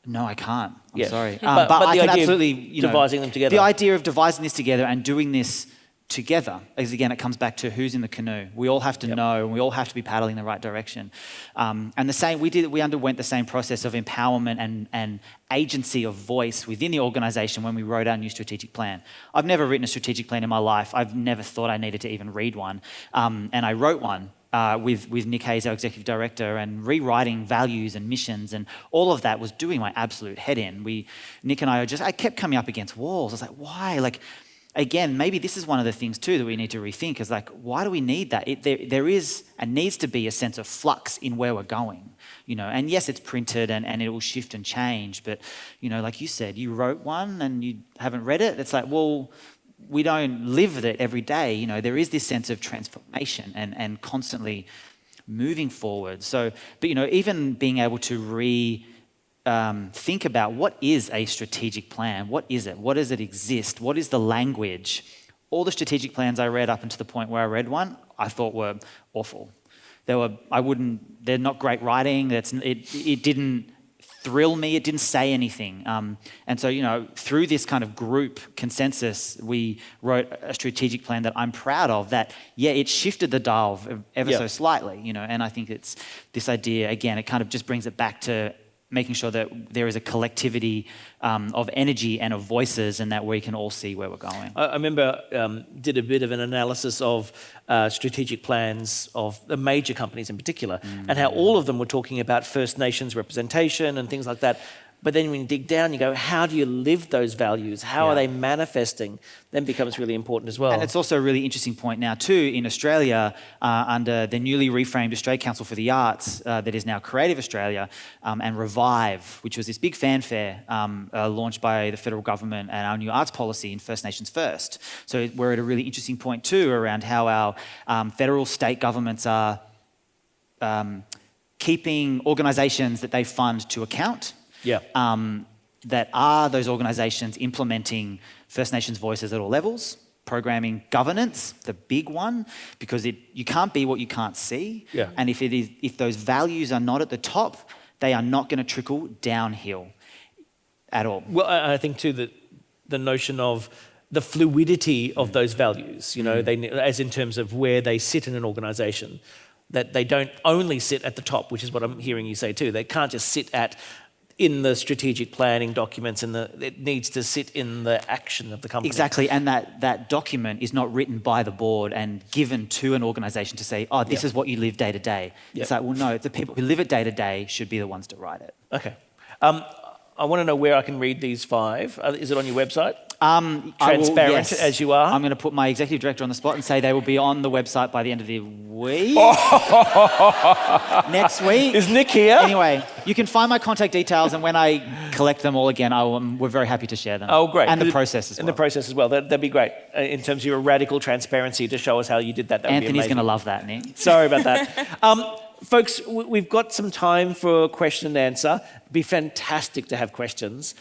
No, I can't. I'm sorry. But the I can idea absolutely, of devising them together. The idea of devising this together and doing this together, as again, it comes back to who's in the canoe. We all have to know, and we all have to be paddling in the right direction. And the same, we underwent the same process of empowerment and agency of voice within the organisation when we wrote our new strategic plan. I've never written a strategic plan in my life. I've never thought I needed to even read one. And I wrote one with Nick Hayes, our executive director, and rewriting values and missions, and all of that was doing my absolute head in. Nick and I I kept coming up against walls. I was like, why? again, maybe this is one of the things too that we need to rethink is like, why do we need that? There is and needs to be a sense of flux in where we're going, and yes, it's printed and it will shift and change, but, like you said, you wrote one and you haven't read it. It's like, well, we don't live with it every day. There is this sense of transformation and constantly moving forward. So, but, even being able to think about what is a strategic plan? What is it? What does it exist? What is the language? All the strategic plans I read up until the point where I read one, I thought were awful. They're not great writing. It didn't thrill me. It didn't say anything. And so, through this kind of group consensus, we wrote a strategic plan that I'm proud of that, it shifted the dial ever so slightly, and I think it's this idea, again, it kind of just brings it back to making sure that there is a collectivity of energy and of voices and that we can all see where we're going. I remember did a bit of an analysis of strategic plans of the major companies in particular and how all of them were talking about First Nations representation and things like that. But then when you dig down, you go, how do you live those values? How are they manifesting? Then becomes really important as well. And it's also a really interesting point now too in Australia under the newly reframed Australia Council for the Arts that is now Creative Australia and Revive, which was this big fanfare launched by the federal government and our new arts policy in First Nations First. So we're at a really interesting point too around how our federal state governments are keeping organisations that they fund to account. That are those organisations implementing First Nations voices at all levels, programming governance, the big one, because you can't be what you can't see. And if those values are not at the top, they are not going to trickle downhill at all. Well, I think too that the notion of the fluidity of those values, as in terms of where they sit in an organisation, that they don't only sit at the top, which is what I'm hearing you say too. They can't just sit in the strategic planning documents, it needs to sit in the action of the company. Exactly, and that document is not written by the board and given to an organisation to say, this is what you live day to day. It's like, well, no, the people who live it day to day should be the ones to write it. Okay. I want to know where I can read these 5. Is it on your website? Transparent as you are. I'm going to put my executive director on the spot and say they will be on the website by the end of the week. Next week. Is Nick here? Anyway, you can find my contact details, and when I collect them all again, we're very happy to share them. Oh, great. And the process as well. And the process as well. That'd be great. In terms of your radical transparency to show us how you did that. Anthony's going to love that, Nick. Sorry about that. Folks, we've got some time for question and answer. It'd be fantastic to have questions.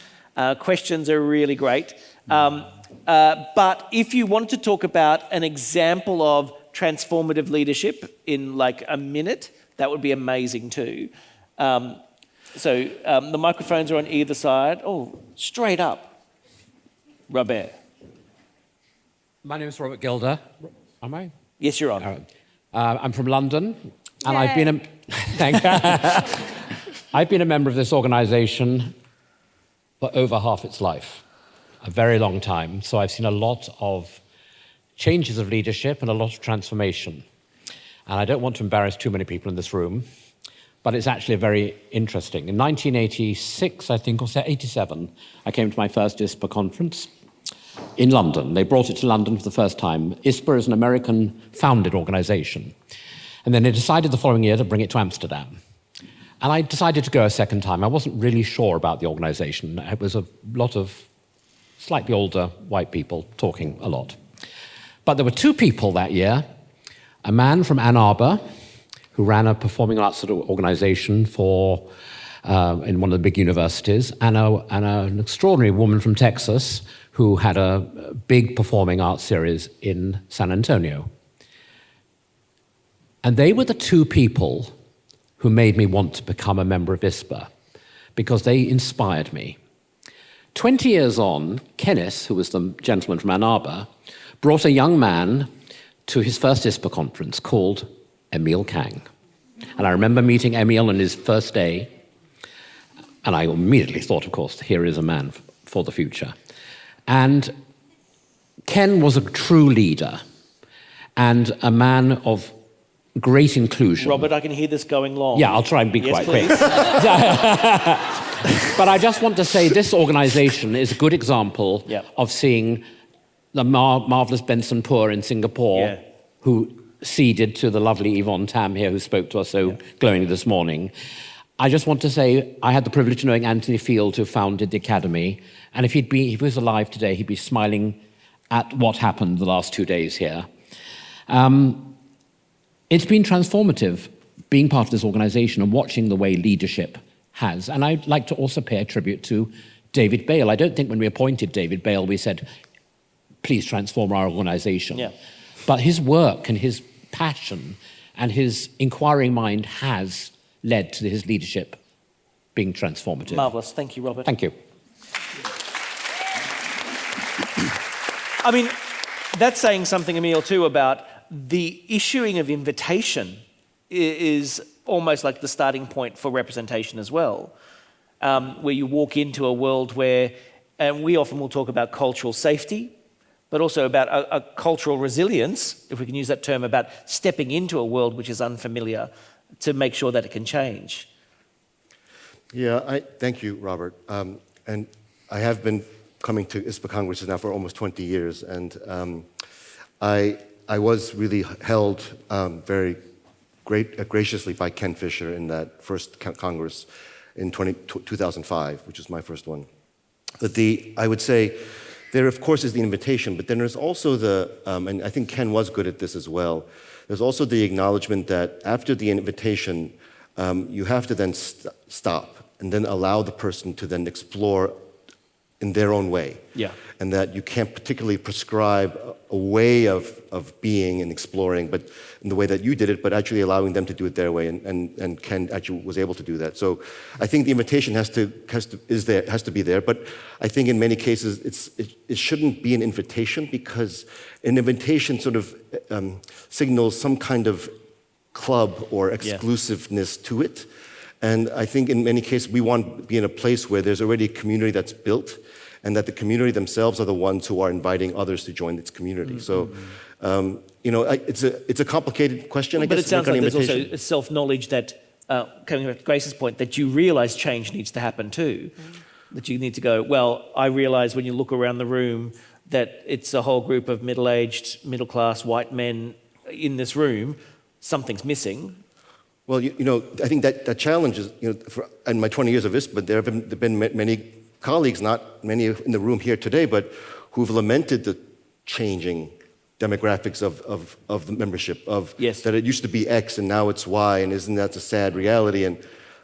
Questions are really great. But if you want to talk about an example of transformative leadership in like a minute, that would be amazing too. So the microphones are on either side. Oh, straight up. Robert. My name is Robert Gilder. Am I? Yes, you're on. I'm from London, and I've been I've been a member of this organisation for over half its life, a very long time. So I've seen a lot of changes of leadership and a lot of transformation. And I don't want to embarrass too many people in this room, but it's actually very interesting. In 1986, I think, or 87, I came to my first ISPA conference in London. They brought it to London for the first time. ISPA is an American-founded organisation. And then they decided the following year to bring it to Amsterdam. And I decided to go a second time. I wasn't really sure about the organisation. It was a lot of slightly older white people talking a lot. But there were 2 people that year, a man from Ann Arbor, who ran a performing arts sort of organisation for in one of the big universities, and an extraordinary woman from Texas who had a big performing arts series in San Antonio. And they were the 2 people who made me want to become a member of ISPA, because they inspired me. 20 years on, Kenneth, who was the gentleman from Ann Arbor, brought a young man to his first ISPA conference called Emil Kang. And I remember meeting Emil on his first day, and I immediately thought, of course, here is a man for the future. And Ken was a true leader and a man of great inclusion. Robert, I can hear this going long. Yeah, I'll try and be quite quick. But I just want to say this organisation is a good example of seeing the marvelous Benson Poor in Singapore, who ceded to the lovely Yvonne Tam here, who spoke to us so glowingly this morning. I just want to say I had the privilege of knowing Anthony Field, who founded the Academy, and if he was alive today, he'd be smiling at what happened the last 2 days here. It's been transformative being part of this organization and watching the way leadership has. And I'd like to also pay a tribute to David Bale. I don't think when we appointed David Bale, we said, please transform our organization. Yeah. But his work and his passion and his inquiring mind has led to his leadership being transformative. Marvellous. Thank you, Robert. Thank you. I mean, that's saying something, Emil, too, about the issuing of invitation is almost like the starting point for representation as well, where you walk into a world where, and we often will talk about cultural safety, but also about a cultural resilience, if we can use that term, about stepping into a world which is unfamiliar to make sure that it can change. Yeah, thank you, Robert. And I have been coming to ISPA Congresses now for almost 20 years, and I was really held very graciously by Ken Fisher in that first Congress in 2005, which was my first one. But I would say, there of course is the invitation, but then there's also and I think Ken was good at this as well, there's also the acknowledgement that after the invitation, you have to then stop and then allow the person to then explore in their own way. Yeah. And that you can't particularly prescribe a way of being and exploring, but in the way that you did it, but actually allowing them to do it their way, and Ken actually was able to do that. So I think the invitation has to be there, but I think in many cases it shouldn't be an invitation, because an invitation sort of signals some kind of club or exclusiveness to it. And I think in many cases we want to be in a place where there's already a community that's built, and that the community themselves are the ones who are inviting others to join its community. Mm-hmm. So, it's a complicated question, I guess. But it sounds like there's also a self-knowledge that, coming back to Grace's point, that you realise change needs to happen too. Mm-hmm. That you need to go, well, I realise when you look around the room that it's a whole group of middle-aged, middle-class white men in this room, something's missing. Well, I think that challenge is, in my 20 years of ISPA, there have been many colleagues, not many in the room here today, but who've lamented the changing demographics of the membership, that it used to be X and now it's Y, and isn't that a sad reality? And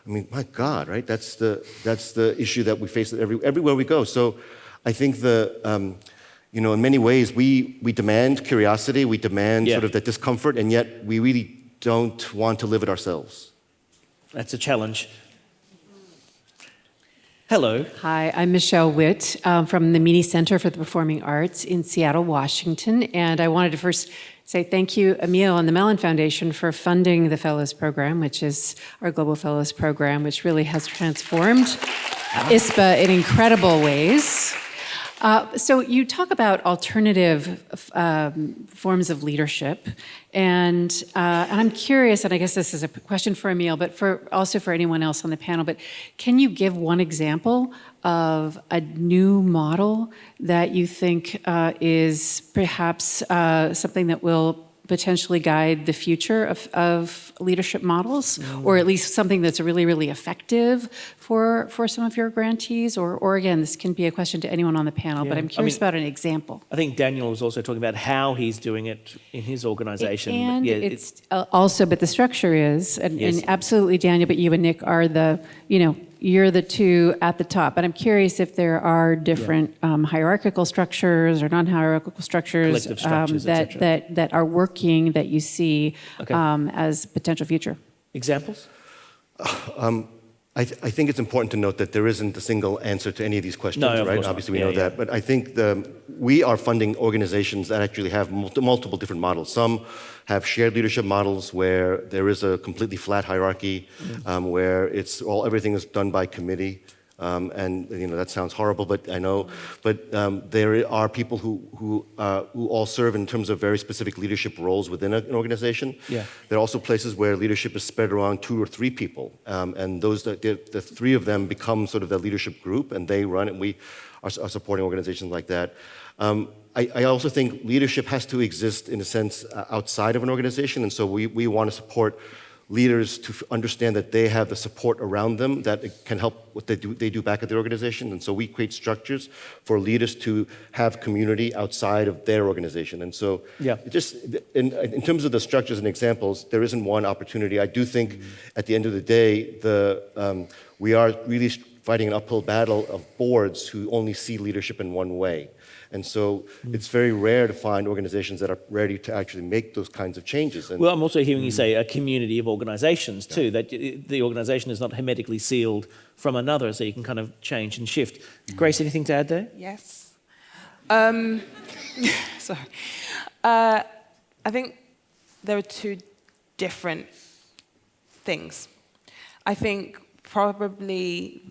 I mean, my God, right? That's the issue that we face everywhere we go. So I think in many ways we demand curiosity, we demand sort of that discomfort, and yet we really don't want to live it ourselves. That's a challenge. Hello. Hi, I'm Michelle Witt from the Meany Center for the Performing Arts in Seattle, Washington. And I wanted to first say thank you, Emil and the Mellon Foundation, for funding the Fellows Program, which is our Global Fellows Program, which really has transformed ISPA in incredible ways. So you talk about alternative forms of leadership, and I'm curious, and I guess this is a question for Emil, but also for anyone else on the panel, but can you give one example of a new model that you think is perhaps something that will potentially guide the future of leadership models, or at least something that's really, really effective for some of your grantees? Or again, this can be a question to anyone on the panel, but I'm curious about an example. I think Daniel was also talking about how he's doing it in his organization. And it's also, but the structure is, and absolutely Daniel, but you and Nick are you're the two at the top. But I'm curious if there are different hierarchical structures or non-hierarchical structures, that are working, that you see as potential future. Examples? I think it's important to note that there isn't a single answer to any of these questions, right? Obviously, we know that. But I think we are funding organizations that actually have multiple different models. Some have shared leadership models where there is a completely flat hierarchy, where everything is done by committee. And that sounds horrible, but I know. But there are people who all serve in terms of very specific leadership roles within an organization. Yeah. There are also places where leadership is spread around 2 or 3 people, and the 3 of them become sort of the leadership group, and they run, and we are supporting organizations like that. I also think leadership has to exist in a sense outside of an organization, and so we want to support leaders to understand that they have the support around them that can help what they do back at their organization. And so we create structures for leaders to have community outside of their organization. And so just in terms of the structures and examples, there isn't one opportunity. I do think at the end of the day, we are really fighting an uphill battle of boards who only see leadership in one way. And so it's very rare to find organizations that are ready to actually make those kinds of changes. And well, I'm also hearing you say a community of organizations too, that the organization is not hermetically sealed from another, so you can kind of change and shift. Grace, anything to add there? Yes. Sorry. I think there are 2 different things. I think probably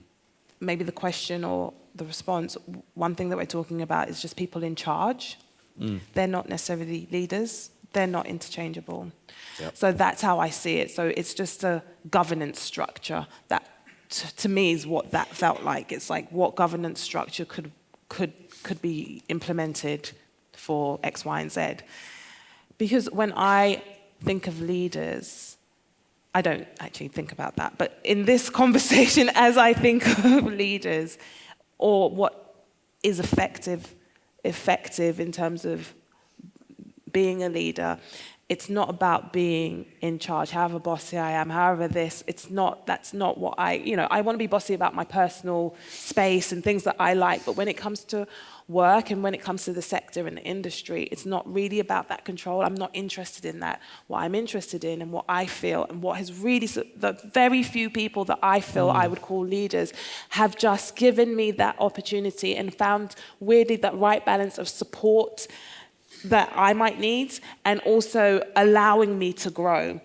maybe the question or the response, one thing that we're talking about is just people in charge. They're not necessarily leaders. They're not interchangeable. Yep. So that's how I see it. So it's just a governance structure that, to me, is what that felt like. It's like, what governance structure could be implemented for X, Y, and Z? Because when I think of leaders, I don't actually think about that. But in this conversation, as I think of leaders, or what is effective in terms of being a leader, it's not about being in charge, however bossy I am, however this, that's not what I want to be bossy about my personal space and things that I like, but when it comes to work and when it comes to the sector and the industry, it's not really about that control. I'm not interested in that. What I'm interested in and what I feel and what has really, the very few people that I feel I would call leaders have just given me that opportunity and found weirdly that right balance of support that I might need and also allowing me to grow.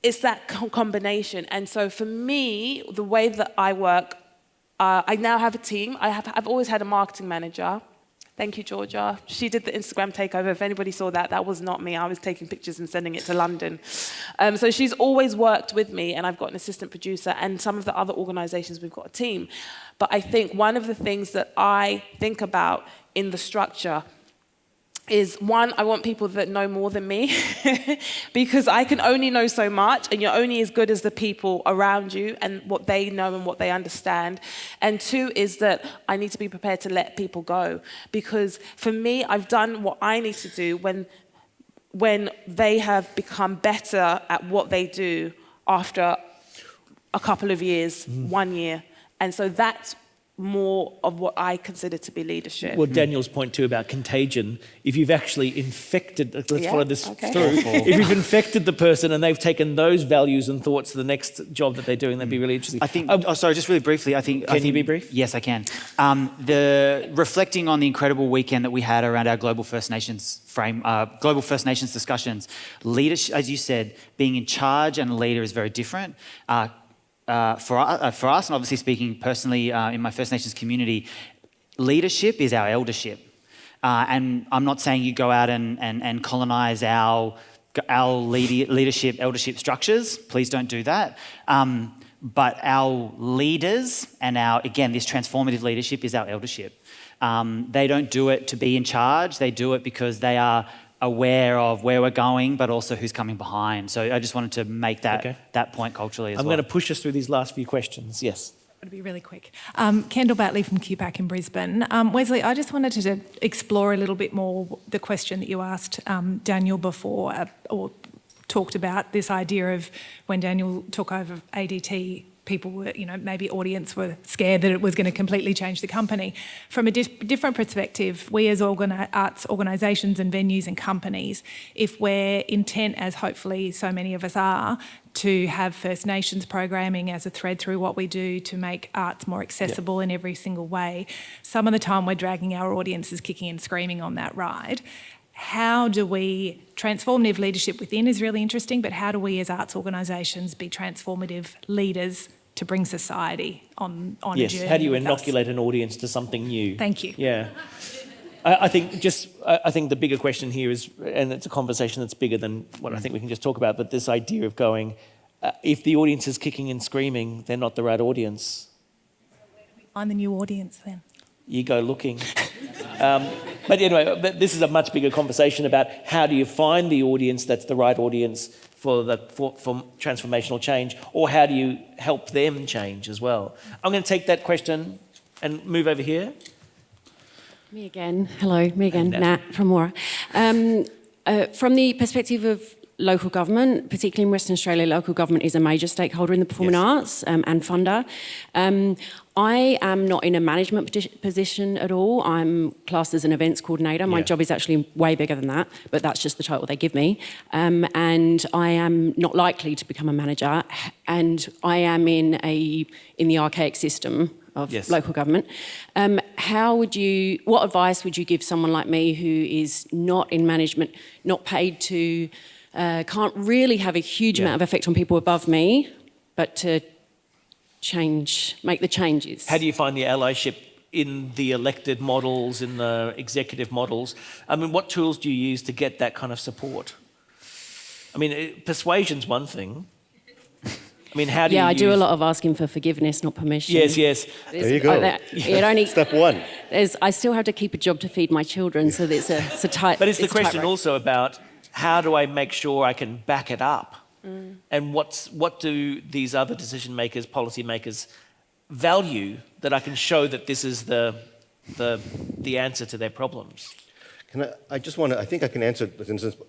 It's that combination. And so for me, the way that I work, I now have a team. I've always had a marketing manager. Thank you, Georgia. She did the Instagram takeover. If anybody saw that, that was not me. I was taking pictures and sending it to London. So she's always worked with me, and I've got an assistant producer, and some of the other organizations, we've got a team. But I think one of the things that I think about in the structure is, one, I want people that know more than me because I can only know so much, and you're only as good as the people around you and what they know and what they understand. And 2 is that I need to be prepared to let people go, because for me, I've done what I need to do when they have become better at what they do after a couple of years, 1 year. And so that's more of what I consider to be leadership. Well, Daniel's point too about contagion, if you've actually infected, let's follow this through, if you've infected the person and they've taken those values and thoughts to the next job that they're doing, that'd be really interesting. I think, sorry, just really briefly, I think... Can you be brief? Yes, I can. Reflecting on the incredible weekend that we had around our Global First Nations Global First Nations discussions, leadership, as you said, being in charge and a leader is very different. For us, and obviously speaking personally in my First Nations community, leadership is our eldership. And I'm not saying you go out and colonise our leadership, eldership structures. Please don't do that. But our leaders and this transformative leadership is our eldership. They don't do it to be in charge. They do it because they are aware of where we're going, but also who's coming behind. So I just wanted to make that point culturally as well. I'm going to push us through these last few questions. Yes. It'll be really quick. Kendall Batley from QPAC in Brisbane. Wesley, I just wanted to explore a little bit more the question that you asked Daniel before, or talked about this idea of when Daniel took over ADT, people were, maybe audience were scared that it was going to completely change the company. From a different perspective, we as arts organisations and venues and companies, if we're intent, as hopefully so many of us are, to have First Nations programming as a thread through what we do to make arts more accessible in every single way, some of the time we're dragging our audiences kicking and screaming on that ride. How do we, transformative leadership within is really interesting, but how do we as arts organisations be transformative leaders to bring society on a Yes, journey how do you with us. inoculate an audience to something new? Thank you. Yeah. I think the bigger question here is, and it's a conversation that's bigger than what I think we can just talk about, but this idea of going, if the audience is kicking and screaming, they're not the right audience. Find the new audience then. You go looking. But anyway, this is a much bigger conversation about how do you find the audience that's the right audience for transformational change, or how do you help them change as well? I'm going to take that question and move over here. Me again. Hello, me again. Nat. Nat from Mora. From the perspective of local government, particularly in Western Australia, local government is a major stakeholder in the performing arts and funder. I am not in a management position at all. I'm classed as an events coordinator. My job is actually way bigger than that, but that's just the title they give me. And I am not likely to become a manager. And I am in the archaic system of local government. What advice would you give someone like me who is not in management, not paid to, can't really have a huge amount of effect on people above me, but to make the changes? How do you find the allyship in the elected models, in the executive models? I mean, what tools do you use to get that kind of support? I mean, persuasion's one thing. I mean, how do you I do a lot of asking for forgiveness, not permission. Yes. There you go. Step one. I still have to keep a job to feed my children, so it's a tight. But it's the question also about how do I make sure I can back it up? And what do these other decision makers, policy makers value that I can show that this is the answer to their problems? I think I can answer,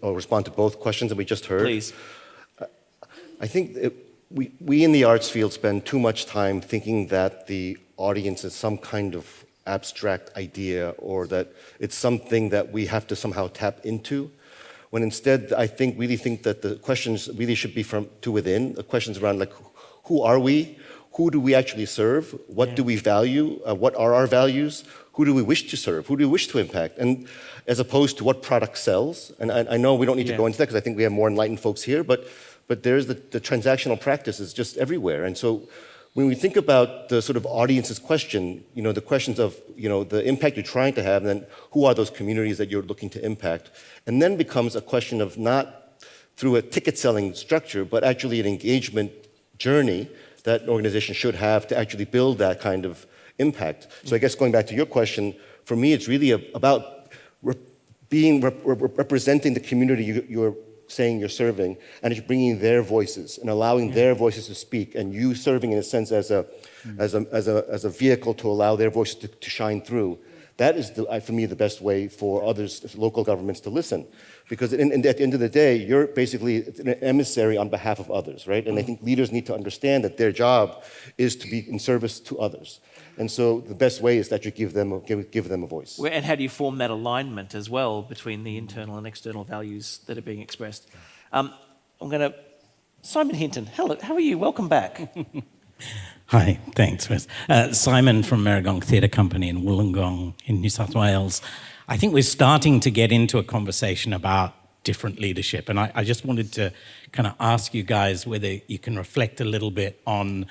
or respond to both questions that we just heard. Please. I think we in the arts field spend too much time thinking that the audience is some kind of abstract idea, or that it's something that we have to somehow tap into. When instead, I really think that the questions really should be from to within. The questions around like, who are we? Who do we actually serve? What do we value? What are our values? Who do we wish to serve? Who do we wish to impact? And as opposed to what product sells. And I know we don't need to go into that because I think we have more enlightened folks here, but there's the transactional practice is just everywhere. And so when we think about the sort of audience's question, the questions of, the impact you're trying to have, and then who are those communities that you're looking to impact, and then becomes a question of not through a ticket-selling structure, but actually an engagement journey that an organization should have to actually build that kind of impact. So I guess going back to your question, for me, it's really about representing the community you're saying you're serving, and it's bringing their voices and allowing their voices to speak, and you serving in a sense as a vehicle to allow their voices to shine through. That is, for me, the best way for others, local governments, to listen. Because at the end of the day, you're basically an emissary on behalf of others, right? And I think leaders need to understand that their job is to be in service to others. And so the best way is that you give them a voice. And how do you form that alignment as well between the internal and external values that are being expressed? Simon Hinton, hello, how are you? Welcome back. Hi, thanks, Wes. Simon from Marigong Theatre Company in Wollongong in New South Wales. I think we're starting to get into a conversation about different leadership, and I just wanted to kind of ask you guys whether you can reflect a little bit on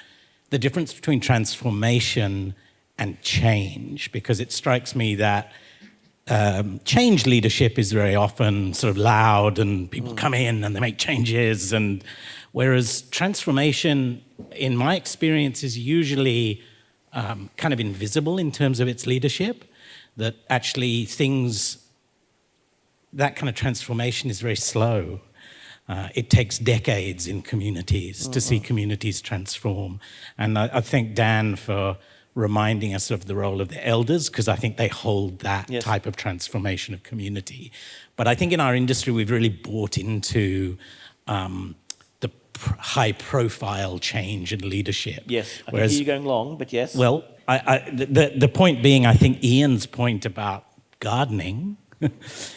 the difference between transformation and change, because it strikes me that change leadership is very often sort of loud and people come in and they make changes, and whereas transformation, in my experience, is usually kind of invisible in terms of its leadership, that actually that kind of transformation is very slow. It takes decades in communities to see communities transform. And I thank Dan for reminding us of the role of the elders, because I think they hold that type of transformation of community. But I think in our industry, we've really bought into the high-profile change in leadership. Yes, I can hear you going long, but yes. Well, the point being, I think Ian's point about gardening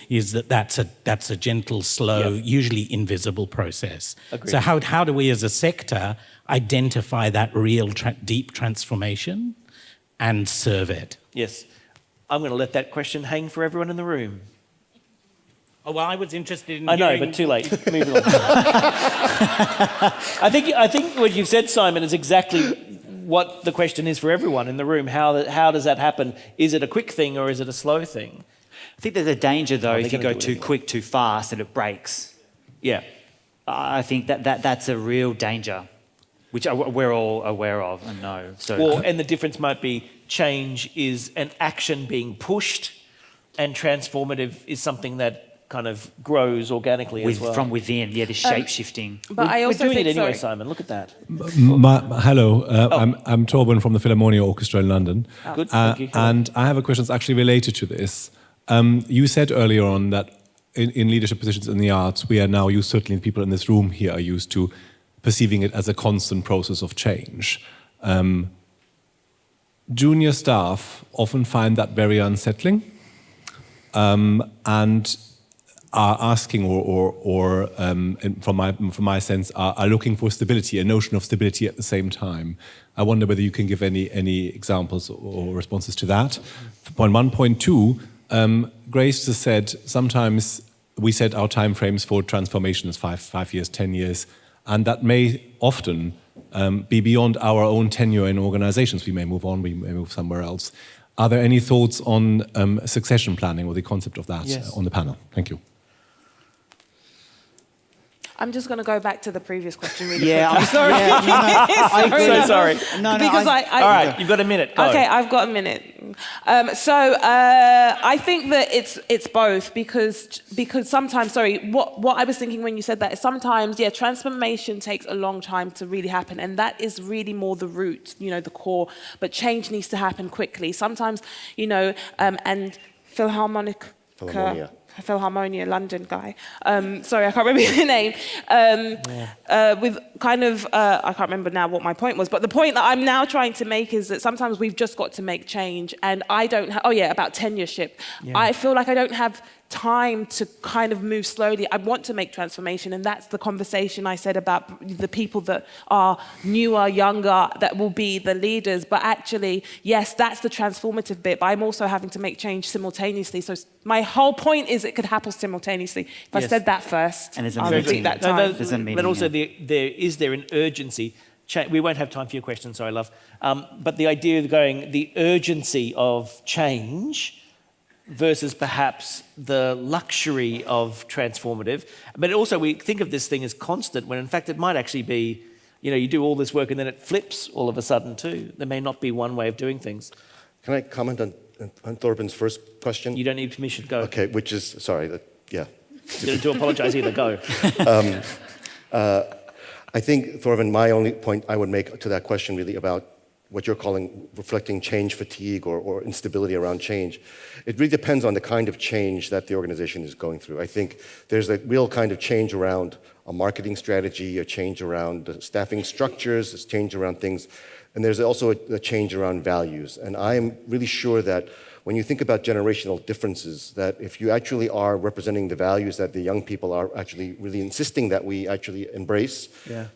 is that's a gentle, slow, usually invisible process. Agreed. So how do we as a sector identify that real deep transformation and serve it? Yes. I'm going to let that question hang for everyone in the room. Oh, well, I was interested in I know, hearing- but too late. Moving on. I think what you've said, Simon, is exactly what the question is for everyone in the room. How does that happen? Is it a quick thing or is it a slow thing? I think there's a danger, though, if you gonna go do it too anyway. quick, too fast, that it breaks. Yeah. I think that's a real danger, which we're all aware of and know. So, Well, and the difference might be change is an action being pushed, and transformative is something that kind of grows organically as well. from within, the shape-shifting. But I also we're doing think, it anyway, sorry. Simon. Look at that. Hello, I'm Torben from the Philharmonia Orchestra in London. Good, thank you. And I have a question that's actually related to this. You said earlier on that in leadership positions in the arts, we are now used, certainly people in this room here are used to perceiving it as a constant process of change. Junior staff often find that very unsettling and are asking from my sense, are looking for stability, a notion of stability at the same time. I wonder whether you can give any examples or responses to that. Point one. Point two, Grace just said sometimes we set our time frames for transformation as 5 years, 10 years, and that may often be beyond our own tenure in organizations. We may move on, we may move somewhere else. Are there any thoughts on succession planning or the concept of that on the panel? Thank you. I'm just going to go back to the previous question really Yeah, quick. I'm sorry. I'm so sorry. Because All right, you've got a minute. Go. Okay, I've got a minute. I think that it's both because sometimes, what I was thinking when you said that is sometimes, transformation takes a long time to really happen, and that is really more the root, the core. But change needs to happen quickly. Sometimes, and Philharmonia London guy. Sorry, I can't remember his name. With kind of, I can't remember now what my point was, but the point that I'm now trying to make is that sometimes we've just got to make change, and I don't have, about tenureship. Yeah. I feel like I don't have time to kind of move slowly. I want to make transformation, and that's the conversation I said about the people that are newer, younger, that will be the leaders. But actually, yes, that's the transformative bit, but I'm also having to make change simultaneously. So my whole point is it could happen simultaneously. If I said that first, and I'll repeat that time. But also, is there an urgency? We won't have time for your question, sorry, love. But the idea of the urgency of change versus perhaps the luxury of transformative. But also we think of this thing as constant when in fact it might actually be, you do all this work and then it flips all of a sudden too. There may not be one way of doing things. Can I comment on Thorben's first question? You don't need permission, go. Okay, which is, sorry, You don't do apologise either, go. I think, Thorben, my only point I would make to that question really about what you're calling reflecting change fatigue or instability around change. It really depends on the kind of change that the organization is going through. I think there's a real kind of change around a marketing strategy, a change around staffing structures, a change around things, and there's also a change around values. And I am really sure that when you think about generational differences, that if you actually are representing the values that the young people are actually really insisting that we actually embrace,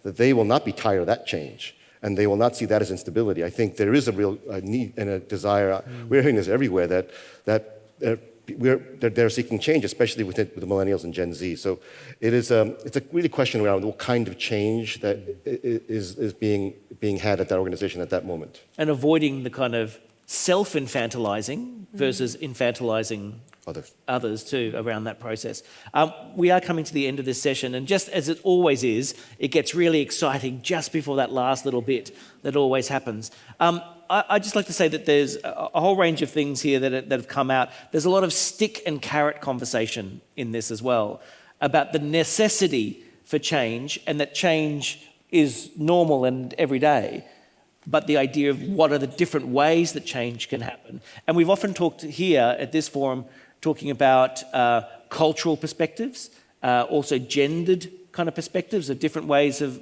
that they will not be tired of that change. And they will not see that as instability. I think there is a real need and a desire. We're hearing this everywhere that they're seeking change, especially with the millennials and Gen Z. So it's a really question around what kind of change that is being had at that organization at that moment. And avoiding the kind of self-infantilizing versus infantilizing others too around that process. We are coming to the end of this session, and just as it always is, it gets really exciting just before that last little bit that always happens. I'd just like to say that there's a whole range of things here that have come out. There's a lot of stick and carrot conversation in this as well about the necessity for change, and that change is normal and everyday, but the idea of what are the different ways that change can happen. And we've often talked here at this forum talking about cultural perspectives, also gendered kind of perspectives of different ways of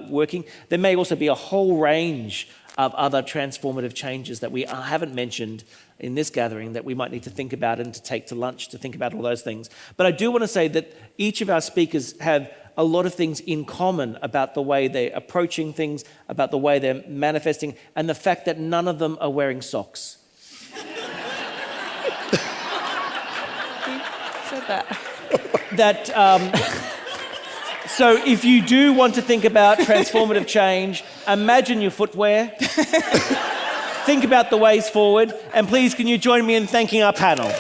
working. There may also be a whole range of other transformative changes that we haven't mentioned in this gathering that we might need to think about and to take to lunch to think about all those things. But I do want to say that each of our speakers have a lot of things in common about the way they're approaching things, about the way they're manifesting, and the fact that none of them are wearing socks. Said that. that so if you do want to think about transformative change, imagine your footwear, think about the ways forward, and please can you join me in thanking our panel.